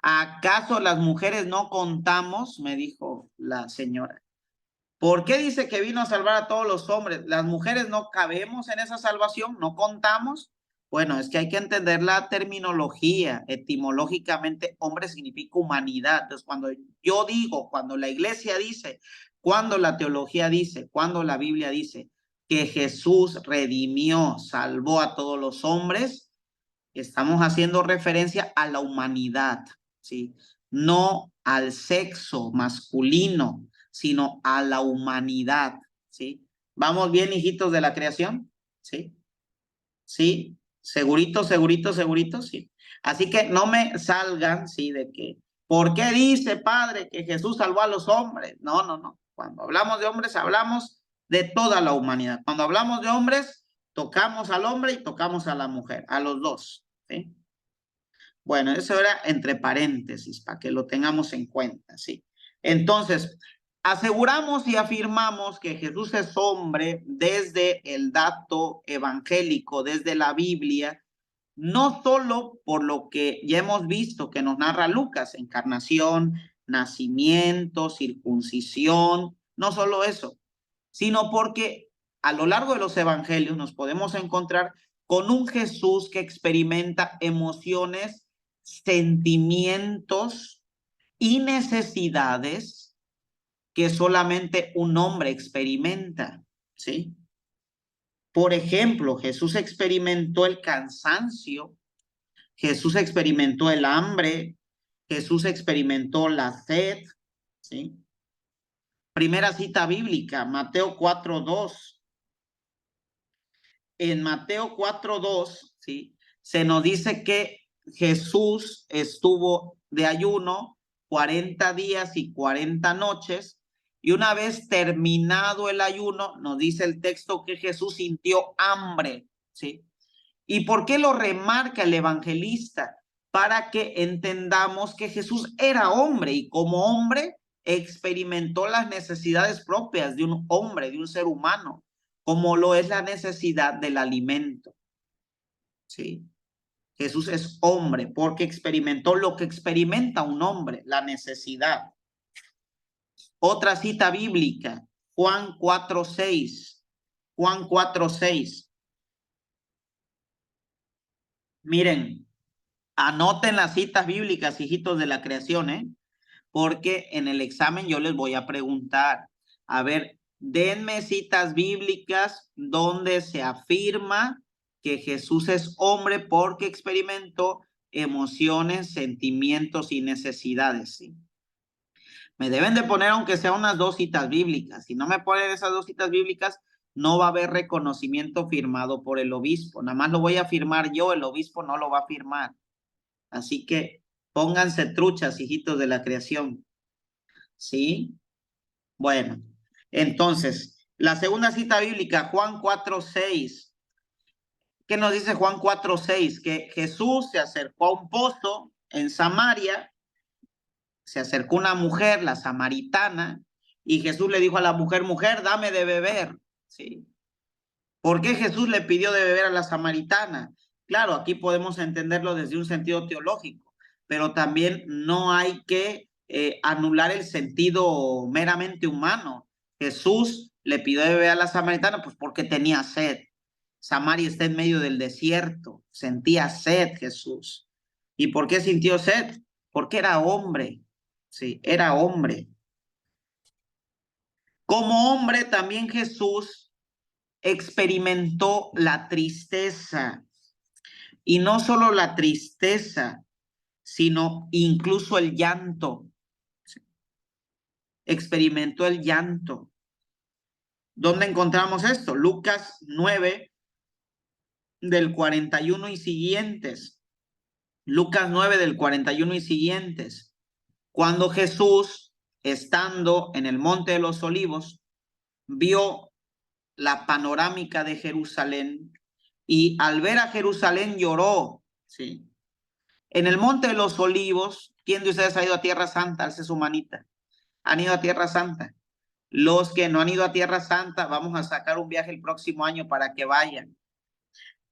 ¿Acaso las mujeres no contamos? Me dijo la señora. ¿Por qué dice que vino a salvar a todos los hombres? ¿Las mujeres no cabemos en esa salvación? ¿No contamos? Bueno, es que hay que entender la terminología. Etimológicamente, hombre significa humanidad. Entonces, cuando yo digo, cuando la iglesia dice, cuando la teología dice, cuando la Biblia dice que Jesús redimió, salvó a todos los hombres, estamos haciendo referencia a la humanidad, ¿sí? No al sexo masculino, sino a la humanidad, ¿sí? ¿Vamos bien, hijitos de la creación? ¿Sí? ¿Sí? ¿Seguritos, seguritos, seguritos? Sí. Así que no me salgan, ¿sí? De que, ¿por qué dice, Padre, que Jesús salvó a los hombres? No, no, no. Cuando hablamos de hombres, hablamos de toda la humanidad. Cuando hablamos de hombres, tocamos al hombre y tocamos a la mujer, a los dos, ¿sí? Bueno, eso era entre paréntesis, para que lo tengamos en cuenta, ¿sí? Entonces, aseguramos y afirmamos que Jesús es hombre desde el dato evangélico, desde la Biblia, no solo por lo que ya hemos visto que nos narra Lucas, encarnación, nacimiento, circuncisión, no solo eso, sino porque a lo largo de los evangelios nos podemos encontrar con un Jesús que experimenta emociones, sentimientos y necesidades que solamente un hombre experimenta, ¿sí? Por ejemplo, Jesús experimentó el cansancio, Jesús experimentó el hambre, Jesús experimentó la sed, ¿sí? Primera cita bíblica, Mateo 4:2. En Mateo 4:2, ¿sí? Se nos dice que Jesús estuvo de ayuno 40 días y 40 noches, y una vez terminado el ayuno, nos dice el texto que Jesús sintió hambre, ¿sí? ¿Y por qué lo remarca el evangelista? Para que entendamos que Jesús era hombre y como hombre experimentó las necesidades propias de un hombre, de un ser humano, como lo es la necesidad del alimento, ¿sí? Jesús es hombre porque experimentó lo que experimenta un hombre, la necesidad. Otra cita bíblica, Juan 4:6. Juan 4:6. Miren, anoten las citas bíblicas, hijitos de la creación, porque en el examen yo les voy a preguntar. A ver, denme citas bíblicas donde se afirma que Jesús es hombre porque experimentó emociones, sentimientos y necesidades, ¿sí? Me deben de poner aunque sea unas 2 citas bíblicas. Si no me ponen esas 2 citas bíblicas, no va a haber reconocimiento firmado por el obispo. Nada más lo voy a firmar yo, el obispo no lo va a firmar. Así que pónganse truchas, hijitos de la creación. ¿Sí? Bueno, entonces, la segunda cita bíblica, Juan 4:6. ¿Qué nos dice Juan 4:6? Que Jesús se acercó a un pozo en Samaria, se acercó una mujer, la samaritana, y Jesús le dijo a la mujer, mujer, dame de beber. ¿Sí? ¿Por qué Jesús le pidió de beber a la samaritana? Claro, aquí podemos entenderlo desde un sentido teológico, pero también no hay que anular el sentido meramente humano. Jesús le pidió de beber a la samaritana pues porque tenía sed. Samaria está en medio del desierto, sentía sed Jesús. ¿Y por qué sintió sed? Porque era hombre, sí, era hombre. Como hombre también Jesús experimentó la tristeza. Y no solo la tristeza, sino incluso el llanto. Experimentó el llanto. ¿Dónde encontramos esto? Lucas 9, del 41 y siguientes. Lucas 9, del 41 y siguientes. Cuando Jesús, estando en el Monte de los Olivos, vio la panorámica de Jerusalén y al ver a Jerusalén lloró. ¿Sí? En el Monte de los Olivos, ¿quién de ustedes ha ido a Tierra Santa? Alce su manita. ¿Han ido a Tierra Santa? Los que no han ido a Tierra Santa, vamos a sacar un viaje el próximo año para que vayan.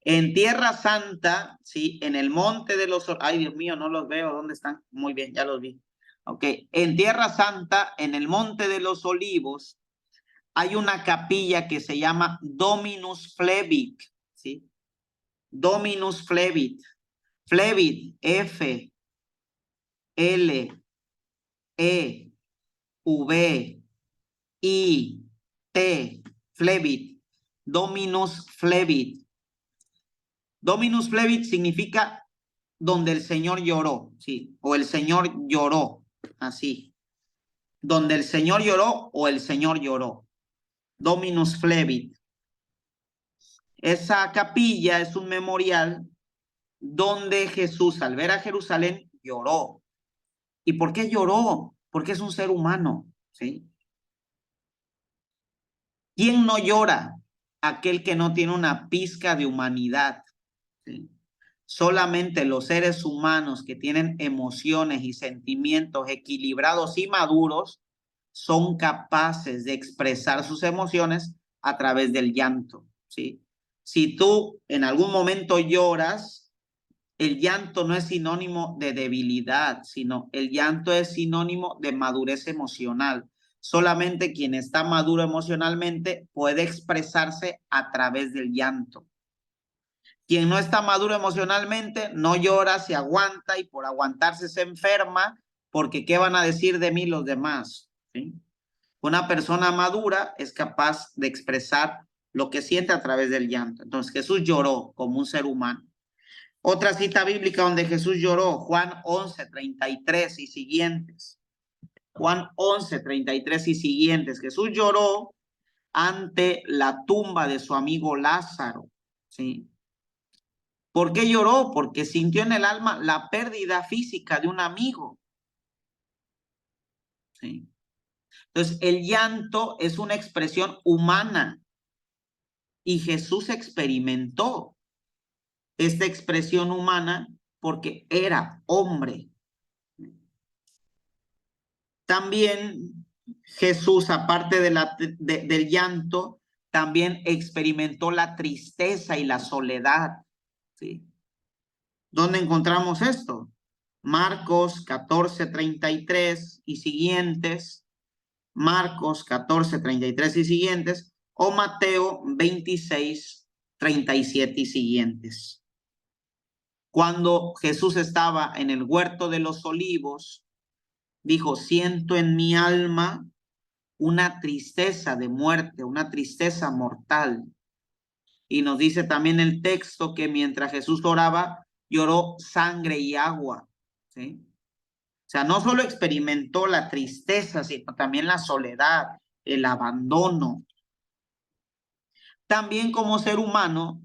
En Tierra Santa, sí, en el Monte de los Olivos, ay Dios mío, no los veo, ¿dónde están? Muy bien, ya los vi. Ok, en Tierra Santa, en el Monte de los Olivos, hay una capilla que se llama Dominus Flevit, ¿sí? Dominus Flevit. Flevit, F, L, E, V, I, T, Flevit, Dominus Flevit. Dominus Flevit significa donde el Señor lloró, sí, o el Señor lloró, así. Donde el Señor lloró o el Señor lloró. Dominus Flevit. Esa capilla es un memorial donde Jesús, al ver a Jerusalén, lloró. ¿Y por qué lloró? Porque es un ser humano, ¿sí? ¿Quién no llora? Aquel que no tiene una pizca de humanidad, ¿sí? Solamente los seres humanos que tienen emociones y sentimientos equilibrados y maduros son capaces de expresar sus emociones a través del llanto, ¿sí? Si tú en algún momento lloras, el llanto no es sinónimo de debilidad, sino el llanto es sinónimo de madurez emocional. Solamente quien está maduro emocionalmente puede expresarse a través del llanto. Quien no está maduro emocionalmente no llora, se aguanta y por aguantarse se enferma porque ¿qué van a decir de mí los demás? ¿Sí? Una persona madura es capaz de expresar lo que siente a través del llanto. Entonces Jesús lloró como un ser humano. Otra cita bíblica donde Jesús lloró, Juan 11:33 y siguientes. Juan 11:33 y siguientes. Jesús lloró ante la tumba de su amigo Lázaro, ¿sí? ¿Por qué lloró? Porque sintió en el alma la pérdida física de un amigo, ¿sí? Entonces, el llanto es una expresión humana y Jesús experimentó esta expresión humana porque era hombre. También Jesús, aparte del llanto, también experimentó la tristeza y la soledad, ¿sí? ¿Dónde encontramos esto? Marcos 14:33 y siguientes. Marcos 14:33 y siguientes, o Mateo 26:37 y siguientes. Cuando Jesús estaba en el huerto de los olivos, dijo: siento en mi alma una tristeza de muerte, una tristeza mortal. Y nos dice también el texto que mientras Jesús oraba, lloró sangre y agua, ¿sí? O sea, no solo experimentó la tristeza, sino también la soledad, el abandono. También como ser humano,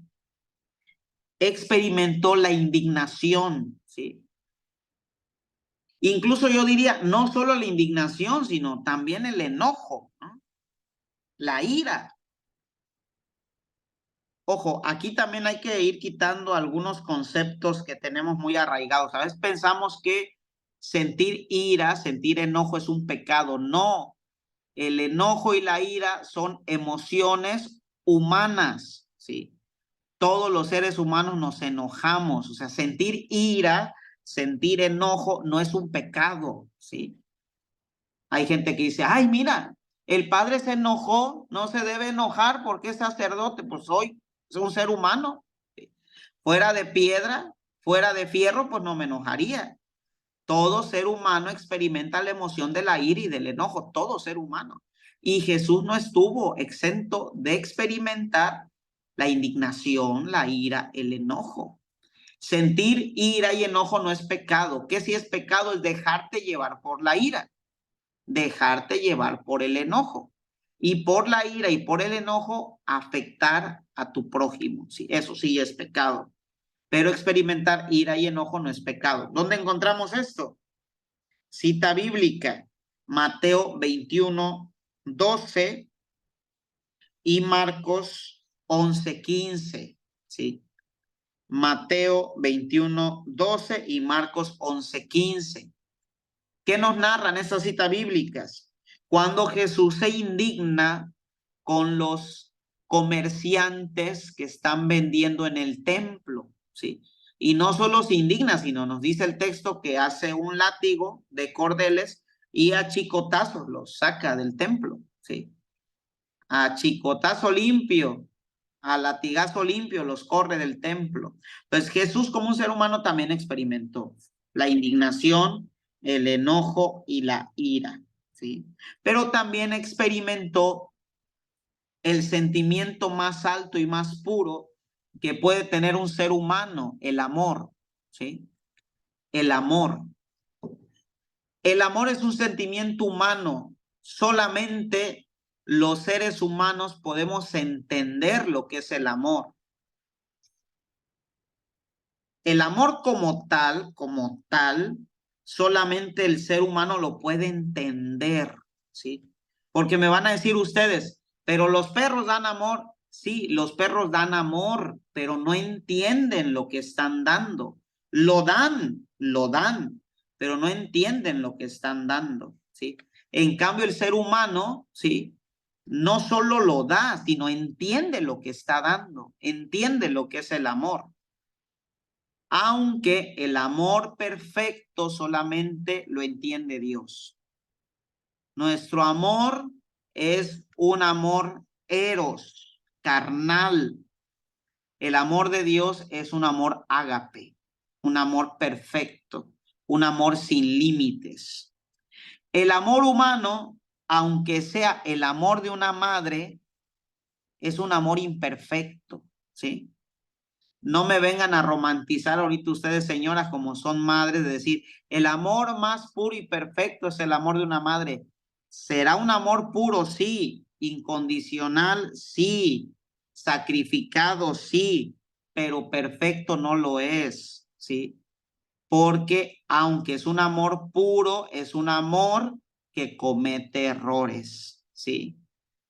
experimentó la indignación, ¿sí? Incluso yo diría, no solo la indignación, sino también el enojo, ¿no? La ira. Ojo, aquí también hay que ir quitando algunos conceptos que tenemos muy arraigados. A veces pensamos que sentir ira, sentir enojo es un pecado. No, el enojo y la ira son emociones humanas, ¿sí? Todos los seres humanos nos enojamos. O sea, sentir ira, sentir enojo no es un pecado, ¿sí? Hay gente que dice, ay, mira, el padre se enojó, no se debe enojar porque es sacerdote. Pues soy un ser humano. Fuera de piedra, fuera de fierro, pues no me enojaría. Todo ser humano experimenta la emoción de la ira y del enojo, todo ser humano. Y Jesús no estuvo exento de experimentar la indignación, la ira, el enojo. Sentir ira y enojo no es pecado. ¿Qué si es pecado? Es dejarte llevar por la ira, dejarte llevar por el enojo. Y por la ira y por el enojo afectar a tu prójimo. Sí, eso sí es pecado. Pero experimentar ira y enojo no es pecado. ¿Dónde encontramos esto? Cita bíblica, Mateo 21:12 y Marcos 11:15, ¿sí? Mateo 21:12 y Marcos 11:15. ¿Qué nos narran estas citas bíblicas? Cuando Jesús se indigna con los comerciantes que están vendiendo en el templo, ¿sí? Y no solo se indigna, sino nos dice el texto que hace un látigo de cordeles y a chicotazos los saca del templo, ¿sí? A chicotazo limpio, a latigazo limpio los corre del templo. Pues Jesús como un ser humano también experimentó la indignación, el enojo y la ira, ¿sí? Pero también experimentó el sentimiento más alto y más puro que puede tener un ser humano, el amor, ¿sí? El amor. El amor es un sentimiento humano. Solamente los seres humanos podemos entender lo que es el amor. El amor como tal, solamente el ser humano lo puede entender, ¿sí? Porque me van a decir ustedes, pero los perros dan amor. Sí, los perros dan amor, pero no entienden lo que están dando. Lo dan, pero no entienden lo que están dando, ¿sí? En cambio, el ser humano, ¿sí? No solo lo da, sino entiende lo que está dando, entiende lo que es el amor. Aunque el amor perfecto solamente lo entiende Dios. Nuestro amor es un amor eros, carnal. El amor de Dios es un amor ágape, un amor perfecto, un amor sin límites. El amor humano, aunque sea el amor de una madre, es un amor imperfecto, ¿sí? No me vengan a romantizar ahorita ustedes, señoras, como son madres, de decir, el amor más puro y perfecto es el amor de una madre. ¿Será un amor puro? Sí. Incondicional, sí. Sacrificado, sí. Pero perfecto no lo es, ¿sí? Porque aunque es un amor puro, es un amor que comete errores, ¿sí?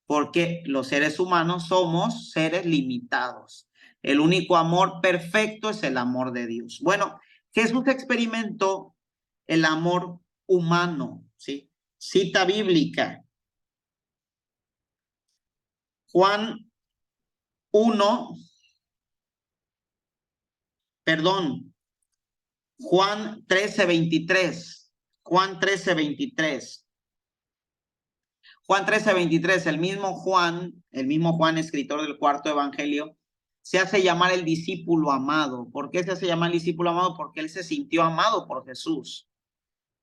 Porque los seres humanos somos seres limitados. El único amor perfecto es el amor de Dios. Bueno, Jesús experimentó el amor humano, ¿sí? Cita bíblica. Juan 1, perdón, Juan 13:23. Juan 13:23. Juan 13:23, el mismo Juan, escritor del cuarto evangelio, se hace llamar el discípulo amado. ¿Por qué se hace llamar el discípulo amado? Porque él se sintió amado por Jesús.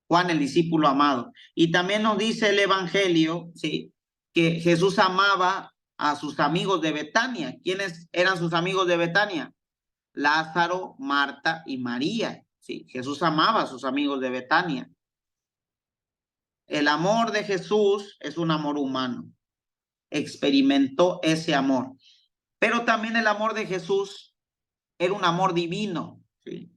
Juan, el discípulo amado. Y también nos dice el evangelio, ¿sí?, que Jesús amaba a sus amigos de Betania. ¿Quiénes eran sus amigos de Betania? Lázaro, Marta y María. Sí, Jesús amaba a sus amigos de Betania. El amor de Jesús es un amor humano. Experimentó ese amor. Pero también el amor de Jesús era un amor divino. ¿Sí?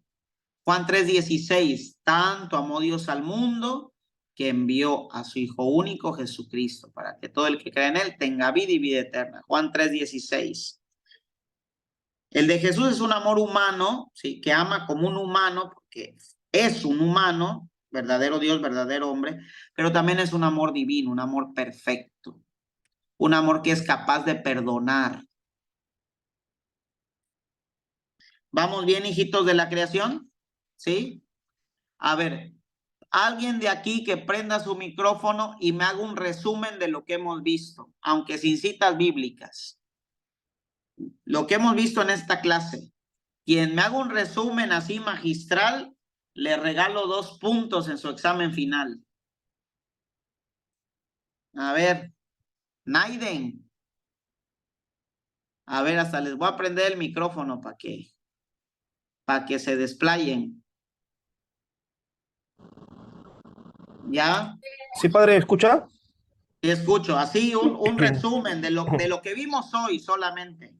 Juan 3:16, tanto amó Dios al mundo que envió a su Hijo único Jesucristo, para que todo el que cree en él tenga vida y vida eterna. Juan 3:16. El de Jesús es un amor humano, ¿sí?, que ama como un humano, porque es un humano, verdadero Dios, verdadero hombre, pero también es un amor divino, un amor perfecto, un amor que es capaz de perdonar. ¿Vamos bien, hijitos de la creación? ¿Sí? A ver, alguien de aquí que prenda su micrófono y me haga un resumen de lo que hemos visto, aunque sin citas bíblicas. Lo que hemos visto en esta clase. Quien me haga un resumen así magistral, le regalo 2 puntos en su examen final. A ver, Naiden. A ver, hasta les voy a prender el micrófono para que se desplayen. ¿Ya? Sí, padre, ¿escucha? Te escucho. Así un Bien. resumen de lo que vimos hoy solamente.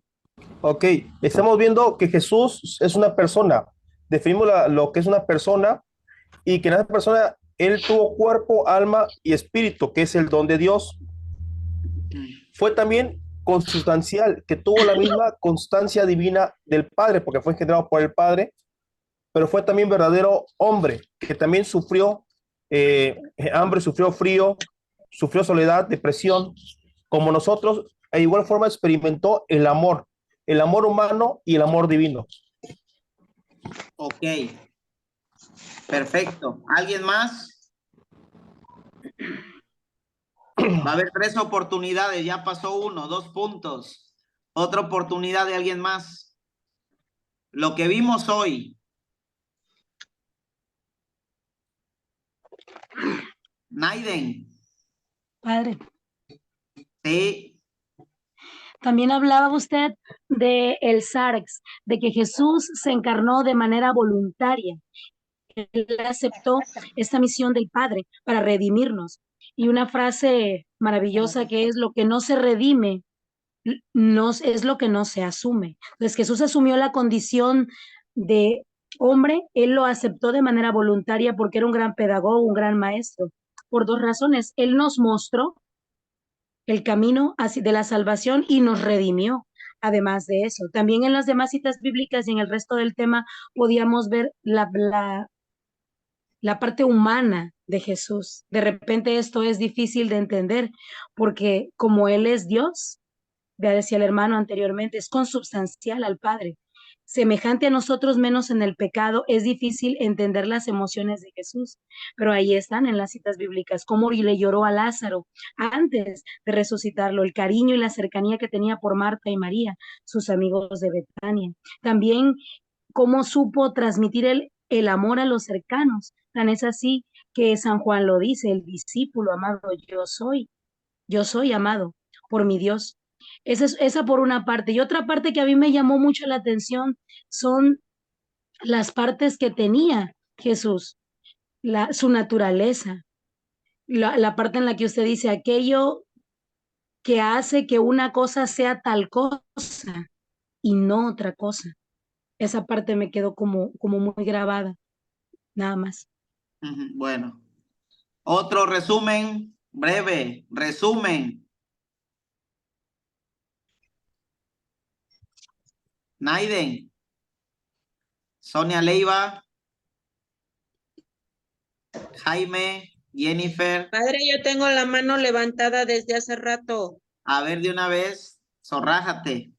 Ok, estamos viendo que Jesús es una persona. Definimos lo que es una persona y que en esa persona él tuvo cuerpo, alma y espíritu, que es el don de Dios. Fue también consustancial, que tuvo la misma constancia divina del Padre, porque fue engendrado por el Padre, pero fue también verdadero hombre, que también sufrió hambre, sufrió frío, sufrió soledad, depresión, como nosotros, e igual forma experimentó el amor humano y el amor divino. Ok, perfecto. ¿Alguien más? Va a haber 3 oportunidades, ya pasó 1, 2 puntos. Otra oportunidad de alguien más. Lo que vimos hoy. Naiden. Padre, Sí. también hablaba usted de el Sarx, de que Jesús se encarnó de manera voluntaria. Él aceptó esta misión del Padre para redimirnos. Y una frase maravillosa que es: lo que no se redime no es lo que no se asume. Entonces Jesús asumió la condición de hombre, él lo aceptó de manera voluntaria porque era un gran pedagogo, un gran maestro, por 2 razones. Él nos mostró el camino de la salvación y nos redimió. Además de eso, también en las demás citas bíblicas y en el resto del tema podíamos ver la parte humana de Jesús. De repente esto es difícil de entender porque como Él es Dios, ya decía el hermano anteriormente, es consubstancial al Padre. Semejante a nosotros, menos en el pecado, es difícil entender las emociones de Jesús, pero ahí están en las citas bíblicas, cómo le lloró a Lázaro antes de resucitarlo, el cariño y la cercanía que tenía por Marta y María, sus amigos de Betania. También cómo supo transmitir el amor a los cercanos. Tan es así que San Juan lo dice: el discípulo amado, yo soy amado por mi Dios. Esa por una parte. Y otra parte que a mí me llamó mucho la atención son las partes que tenía Jesús, su naturaleza, la parte en la que usted dice aquello que hace que una cosa sea tal cosa y no otra cosa. Esa parte me quedó como muy grabada, nada más. Bueno, otro resumen, breve, resumen. Naiden. Sonia Leiva. Jaime, Jennifer. Padre, yo tengo la mano levantada desde hace rato. A ver, de una vez, zorrájate.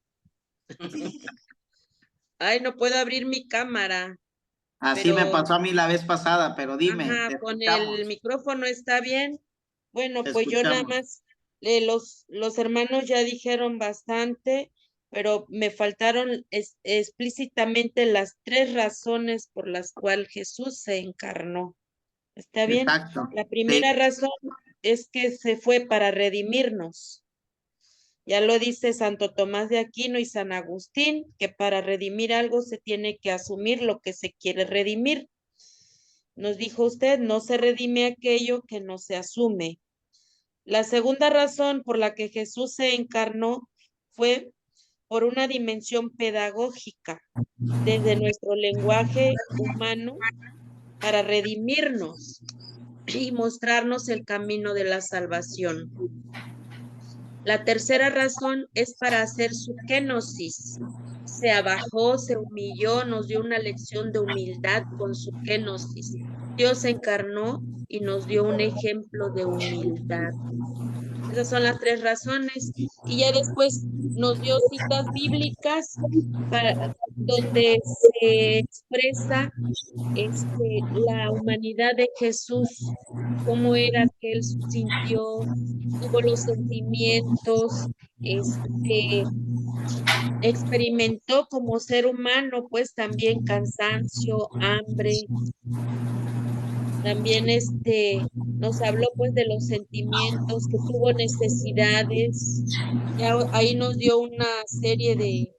Ay, no puedo abrir mi cámara. Así me pasó a mí la vez pasada, pero dime, Ajá, te con el escuchamos. micrófono está bien. Bueno, Te pues yo nada escuchamos. más los hermanos ya dijeron bastante, pero me faltaron explícitamente las 3 razones por las cuales Jesús se encarnó. ¿Está bien? Exacto. La primera Sí. razón es que se fue para redimirnos. Ya lo dice Santo Tomás de Aquino y San Agustín, que para redimir algo se tiene que asumir lo que se quiere redimir. Nos dijo usted, no se redime aquello que no se asume. La segunda razón por la que Jesús se encarnó fue por una dimensión pedagógica desde nuestro lenguaje humano para redimirnos y mostrarnos el camino de la salvación. La tercera razón es para hacer su kenosis. Se abajó, se humilló, nos dio una lección de humildad con su kenosis. Dios se encarnó y nos dio un ejemplo de humildad. Esas son las 3 razones. Y ya después nos dio citas bíblicas donde se expresa la humanidad de Jesús, cómo era que él sintió, tuvo los sentimientos, experimentó como ser humano, pues también cansancio, hambre. También nos habló pues de los sentimientos, que tuvo necesidades. Ya ahí nos dio una serie de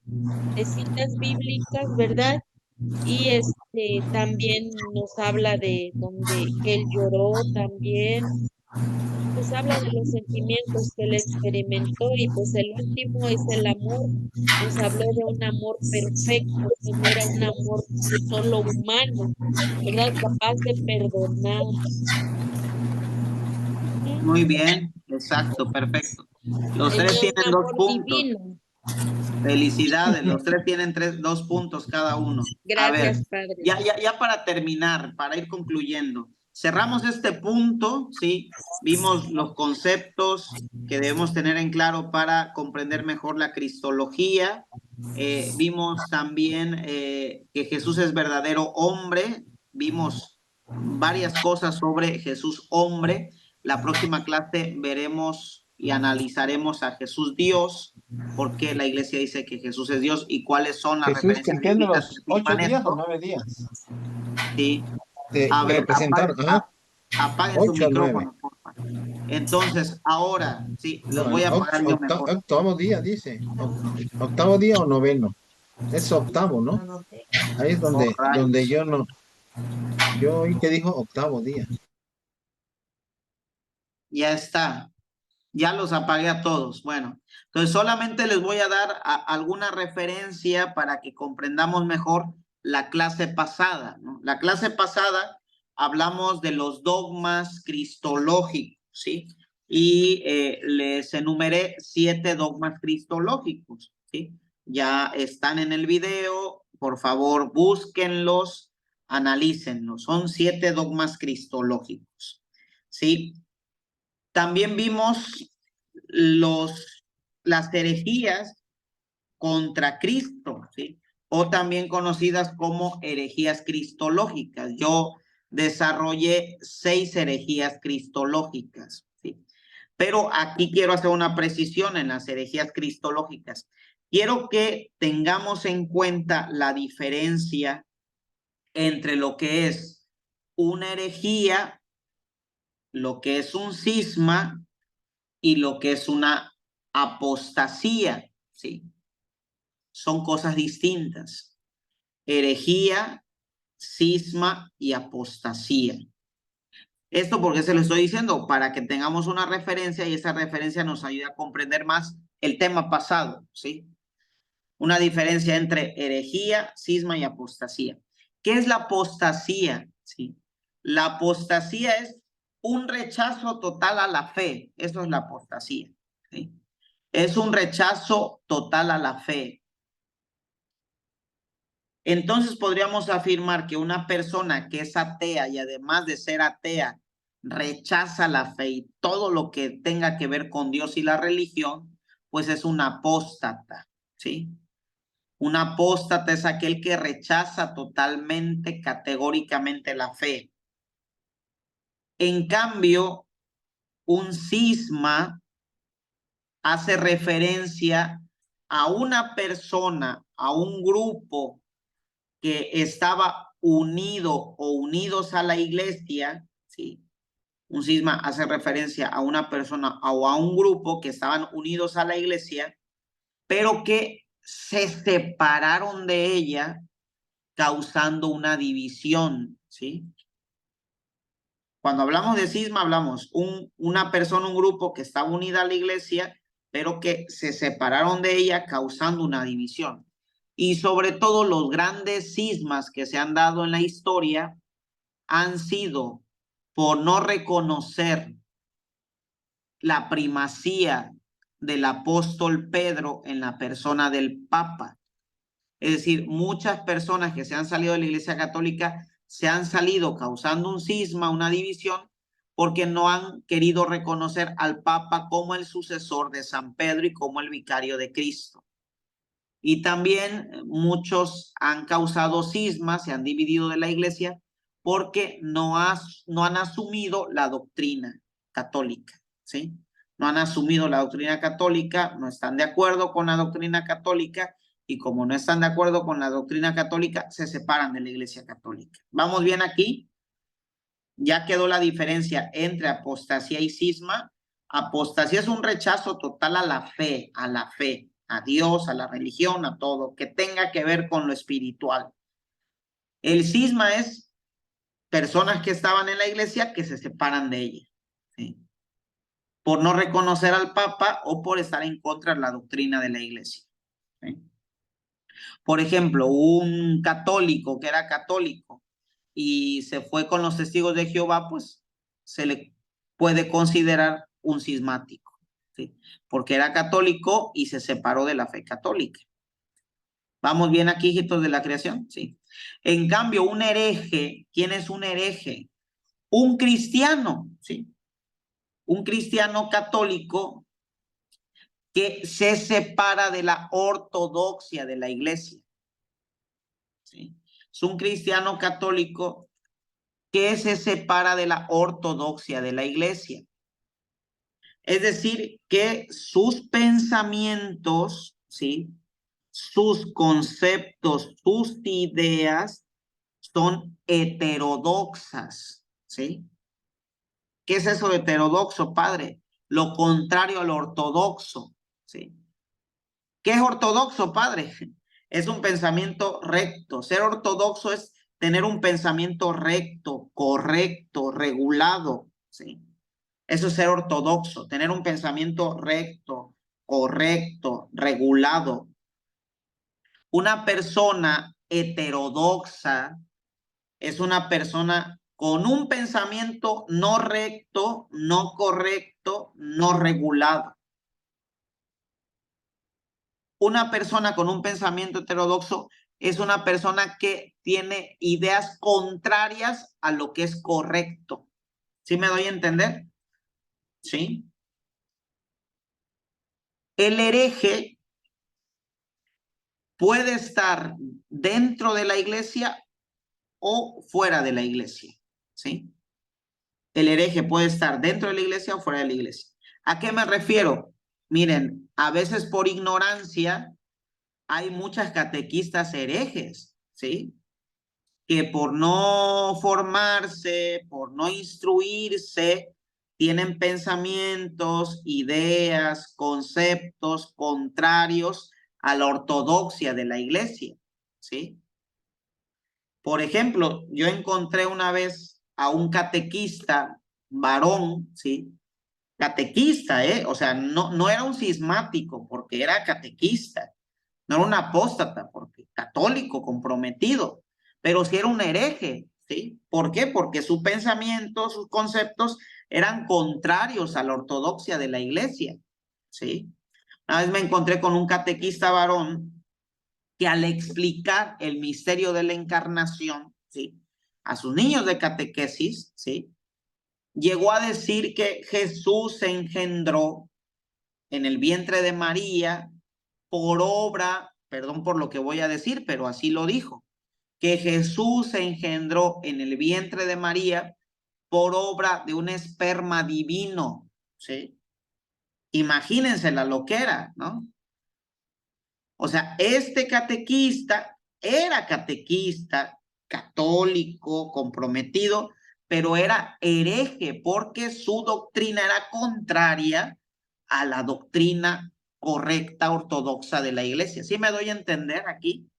citas bíblicas, ¿verdad? Y también nos habla de que él lloró también. Pues habla de los sentimientos que él experimentó y pues el último es el amor. Nos habló de un amor perfecto, que no era un amor solo humano, ¿verdad? Capaz de perdonar. Muy bien, exacto, perfecto. Los 3 Tenía un tienen 2 amor puntos. divino. Felicidades, los 3 tienen 2 puntos cada uno. A ver, Gracias, Padre. ya para terminar, para ir concluyendo. Cerramos este punto, ¿sí? Vimos los conceptos que debemos tener en claro para comprender mejor la cristología. Vimos también que Jesús es verdadero hombre. Vimos varias cosas sobre Jesús hombre. La próxima clase veremos y analizaremos a Jesús Dios, porque la iglesia dice que Jesús es Dios y cuáles son las Jesús que referencias entiende bíblicas que los 8 afirman días o esto. 9 días. Sí. Te A ver, representaron, apaguen su 8 o 9. micrófono, por favor. Entonces, ahora, sí, los No, voy a apagar yo mejor. octavo día dice. Octavo día o noveno. Es octavo, ¿no? Ahí es donde Alright. yo no. Yo oí que dijo octavo día. Ya está. Ya los apagué a todos. Bueno, entonces solamente les voy a dar alguna referencia para que comprendamos mejor la clase pasada, ¿no? La clase pasada hablamos de los dogmas cristológicos, ¿sí? Y les enumeré 7 dogmas cristológicos, ¿sí? Ya están en el video, por favor, búsquenlos, analícenlos. Son 7 dogmas cristológicos, ¿sí? También vimos las herejías contra Cristo, ¿sí? O también conocidas como herejías cristológicas. Yo desarrollé 6 herejías cristológicas, ¿sí? Pero aquí quiero hacer una precisión en las herejías cristológicas. Quiero que tengamos en cuenta la diferencia entre lo que es una herejía, lo que es un cisma y lo que es una apostasía, ¿sí? Son cosas distintas. Herejía, cisma y apostasía. Esto porque se lo estoy diciendo, para que tengamos una referencia y esa referencia nos ayude a comprender más el tema pasado, ¿sí? Una diferencia entre herejía, cisma y apostasía. ¿Qué es la apostasía? ¿Sí? La apostasía es un rechazo total a la fe. Eso es la apostasía, ¿sí? Es un rechazo total a la fe. Entonces podríamos afirmar que una persona que es atea y además de ser atea, rechaza la fe y todo lo que tenga que ver con Dios y la religión, pues es un apóstata, ¿sí? Un apóstata es aquel que rechaza totalmente, categóricamente la fe. En cambio, un cisma hace referencia a una persona, a un grupo que estaba unido o unidos a la iglesia, ¿sí? Un cisma hace referencia a una persona o a un grupo que estaban unidos a la iglesia, pero que se separaron de ella, causando una división, ¿sí? Cuando hablamos de cisma, hablamos una persona, un grupo que estaba unida a la iglesia, pero que se separaron de ella, causando una división. Y sobre todo los grandes cismas que se han dado en la historia han sido por no reconocer la primacía del apóstol Pedro en la persona del Papa. Es decir, muchas personas que se han salido de la Iglesia Católica se han salido causando un cisma, una división, porque no han querido reconocer al Papa como el sucesor de San Pedro y como el vicario de Cristo. Y también muchos han causado cismas, se han dividido de la Iglesia porque no han asumido la doctrina católica, ¿sí? No han asumido la doctrina católica, no están de acuerdo con la doctrina católica, y como no están de acuerdo con la doctrina católica, se separan de la Iglesia Católica. ¿Vamos bien aquí? Ya quedó la diferencia entre apostasía y cisma. Apostasía es un rechazo total a la fe, a Dios, a la religión, a todo, que tenga que ver con lo espiritual. El cisma es personas que estaban en la iglesia que se separan de ella, ¿sí? Por no reconocer al Papa o por estar en contra de la doctrina de la iglesia, ¿sí? Por ejemplo, un católico que era católico y se fue con los testigos de Jehová, pues se le puede considerar un cismático, ¿sí? Porque era católico y se separó de la fe católica. ¿Vamos bien aquí, hijitos de la creación? Sí. En cambio, un hereje, ¿quién es un hereje? Un cristiano, ¿sí? Un cristiano católico que se separa de la ortodoxia de la iglesia, ¿sí? Es un cristiano católico que se separa de la ortodoxia de la iglesia. Es decir, que sus pensamientos, ¿sí? Sus conceptos, sus ideas son heterodoxas, ¿sí? ¿Qué es eso de heterodoxo, padre? Lo contrario al ortodoxo, ¿sí? ¿Qué es ortodoxo, padre? Es un pensamiento recto. Ser ortodoxo es tener un pensamiento recto, correcto, regulado, ¿sí? Eso es ser ortodoxo, tener un pensamiento recto, correcto, regulado. Una persona heterodoxa es una persona con un pensamiento no recto, no correcto, no regulado. Una persona con un pensamiento heterodoxo es una persona que tiene ideas contrarias a lo que es correcto. ¿Sí me doy a entender? ¿Sí? El hereje puede estar dentro de la iglesia o fuera de la iglesia, ¿sí? El hereje puede estar dentro de la iglesia o fuera de la iglesia. ¿A qué me refiero? Miren, a veces por ignorancia hay muchas catequistas herejes, ¿sí? Que por no formarse, por no instruirse, tienen pensamientos, ideas, conceptos contrarios a la ortodoxia de la iglesia, ¿sí? Por ejemplo, yo encontré una vez a un catequista varón, ¿sí? Catequista, o sea, no era un cismático porque era catequista, no era un apóstata porque católico comprometido, pero sí era un hereje, ¿sí? ¿Por qué? Porque su pensamiento, sus conceptos eran contrarios a la ortodoxia de la iglesia, ¿sí? Una vez me encontré con un catequista varón que al explicar el misterio de la encarnación, ¿sí? A sus niños de catequesis, ¿sí? Llegó a decir que Jesús se engendró en el vientre de María por obra, perdón por lo que voy a decir, pero así lo dijo, que Jesús se engendró en el vientre de María por obra de un esperma divino, ¿sí? Imagínense la loquera, ¿no? O sea, este catequista era catequista, católico, comprometido, pero era hereje porque su doctrina era contraria a la doctrina correcta, ortodoxa de la iglesia. ¿Sí me doy a entender aquí?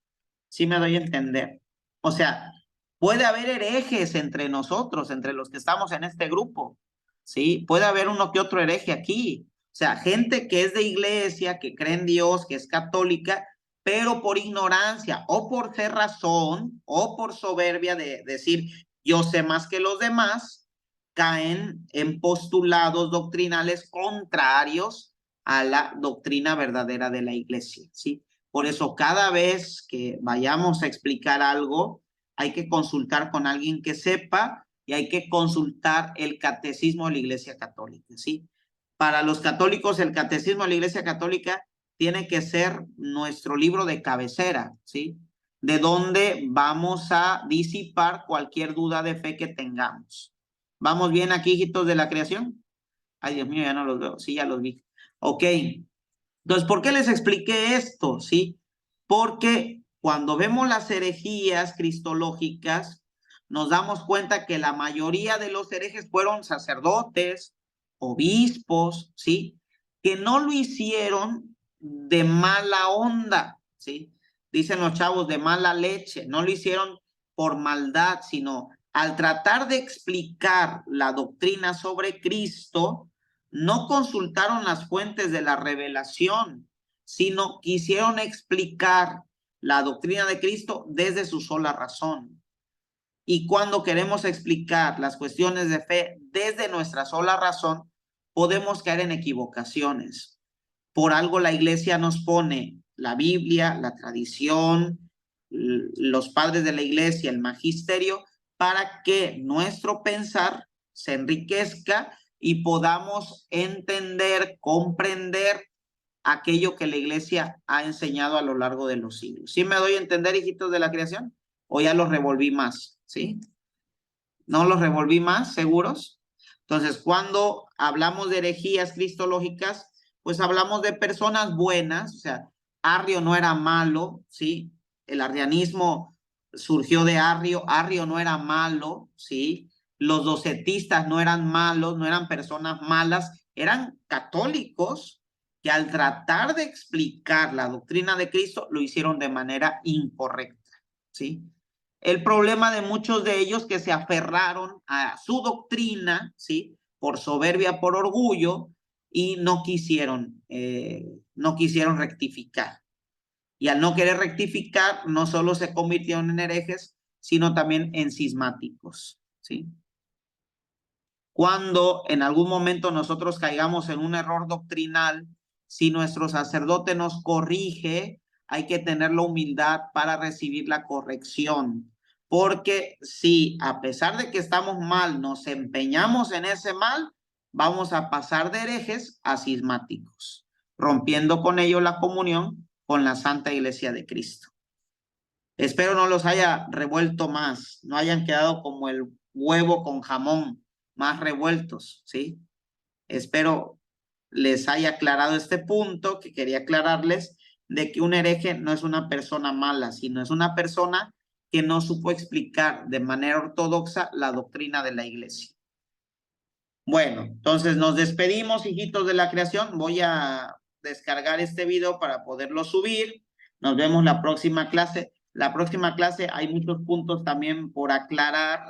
Sí me doy a entender. O sea, puede haber herejes entre nosotros, entre los que estamos en este grupo, ¿sí? Puede haber uno que otro hereje aquí. O sea, gente que es de iglesia, que cree en Dios, que es católica, pero por ignorancia o por cerrazón o por soberbia de decir yo sé más que los demás, caen en postulados doctrinales contrarios a la doctrina verdadera de la iglesia, ¿sí? Por eso cada vez que vayamos a explicar algo, hay que consultar con alguien que sepa y hay que consultar el catecismo de la Iglesia Católica, ¿sí? Para los católicos, el catecismo de la Iglesia Católica tiene que ser nuestro libro de cabecera, ¿sí? De donde vamos a disipar cualquier duda de fe que tengamos. ¿Vamos bien aquí, hijitos de la creación? Ay, Dios mío, ya no los veo. Sí, ya los vi. Ok. Entonces, ¿por qué les expliqué esto? ¿Sí? Porque cuando vemos las herejías cristológicas, nos damos cuenta que la mayoría de los herejes fueron sacerdotes, obispos, ¿sí? Que no lo hicieron de mala onda, ¿sí? Dicen los chavos de mala leche, no lo hicieron por maldad, sino al tratar de explicar la doctrina sobre Cristo, no consultaron las fuentes de la revelación, sino quisieron explicar la doctrina de Cristo desde su sola razón. Y cuando queremos explicar las cuestiones de fe desde nuestra sola razón, podemos caer en equivocaciones. Por algo la iglesia nos pone la Biblia, la tradición, los padres de la iglesia, el magisterio, para que nuestro pensar se enriquezca y podamos entender, comprender aquello que la iglesia ha enseñado a lo largo de los siglos. ¿Sí me doy a entender, hijitos de la creación? ¿O ya los revolví más? ¿Sí? ¿No los revolví más? ¿Seguros? Entonces, cuando hablamos de herejías cristológicas, pues hablamos de personas buenas, o sea, Arrio no era malo, ¿sí? El arrianismo surgió de Arrio, Arrio no era malo, ¿sí? Los docetistas no eran malos, no eran personas malas, eran católicos que al tratar de explicar la doctrina de Cristo lo hicieron de manera incorrecta, ¿sí? El problema de muchos de ellos que se aferraron a su doctrina, ¿sí? Por soberbia, por orgullo, y no quisieron rectificar. Y al no querer rectificar, no solo se convirtieron en herejes, sino también en cismáticos, ¿sí? Cuando en algún momento nosotros caigamos en un error doctrinal, si nuestro sacerdote nos corrige, hay que tener la humildad para recibir la corrección. Porque si a pesar de que estamos mal, nos empeñamos en ese mal, vamos a pasar de herejes a cismáticos, rompiendo con ello la comunión con la Santa Iglesia de Cristo. Espero no los haya revuelto más, no hayan quedado como el huevo con jamón, más revueltos, ¿sí? Espero les haya aclarado este punto que quería aclararles de que un hereje no es una persona mala, sino es una persona que no supo explicar de manera ortodoxa la doctrina de la iglesia. Bueno, entonces nos despedimos, hijitos de la creación. Voy a descargar este video para poderlo subir. Nos vemos la próxima clase. La próxima clase hay muchos puntos también por aclarar.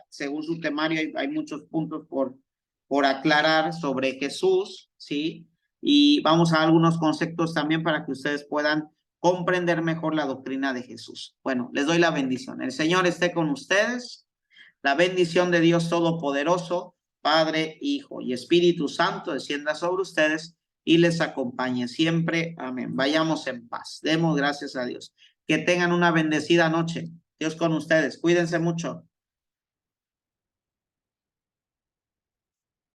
Según su temario, hay muchos puntos por aclarar sobre Jesús, ¿sí? Y vamos a algunos conceptos también para que ustedes puedan comprender mejor la doctrina de Jesús. Bueno, les doy la bendición. El Señor esté con ustedes. La bendición de Dios Todopoderoso, Padre, Hijo y Espíritu Santo, descienda sobre ustedes y les acompañe siempre. Amén. Vayamos en paz. Demos gracias a Dios. Que tengan una bendecida noche. Dios con ustedes. Cuídense mucho.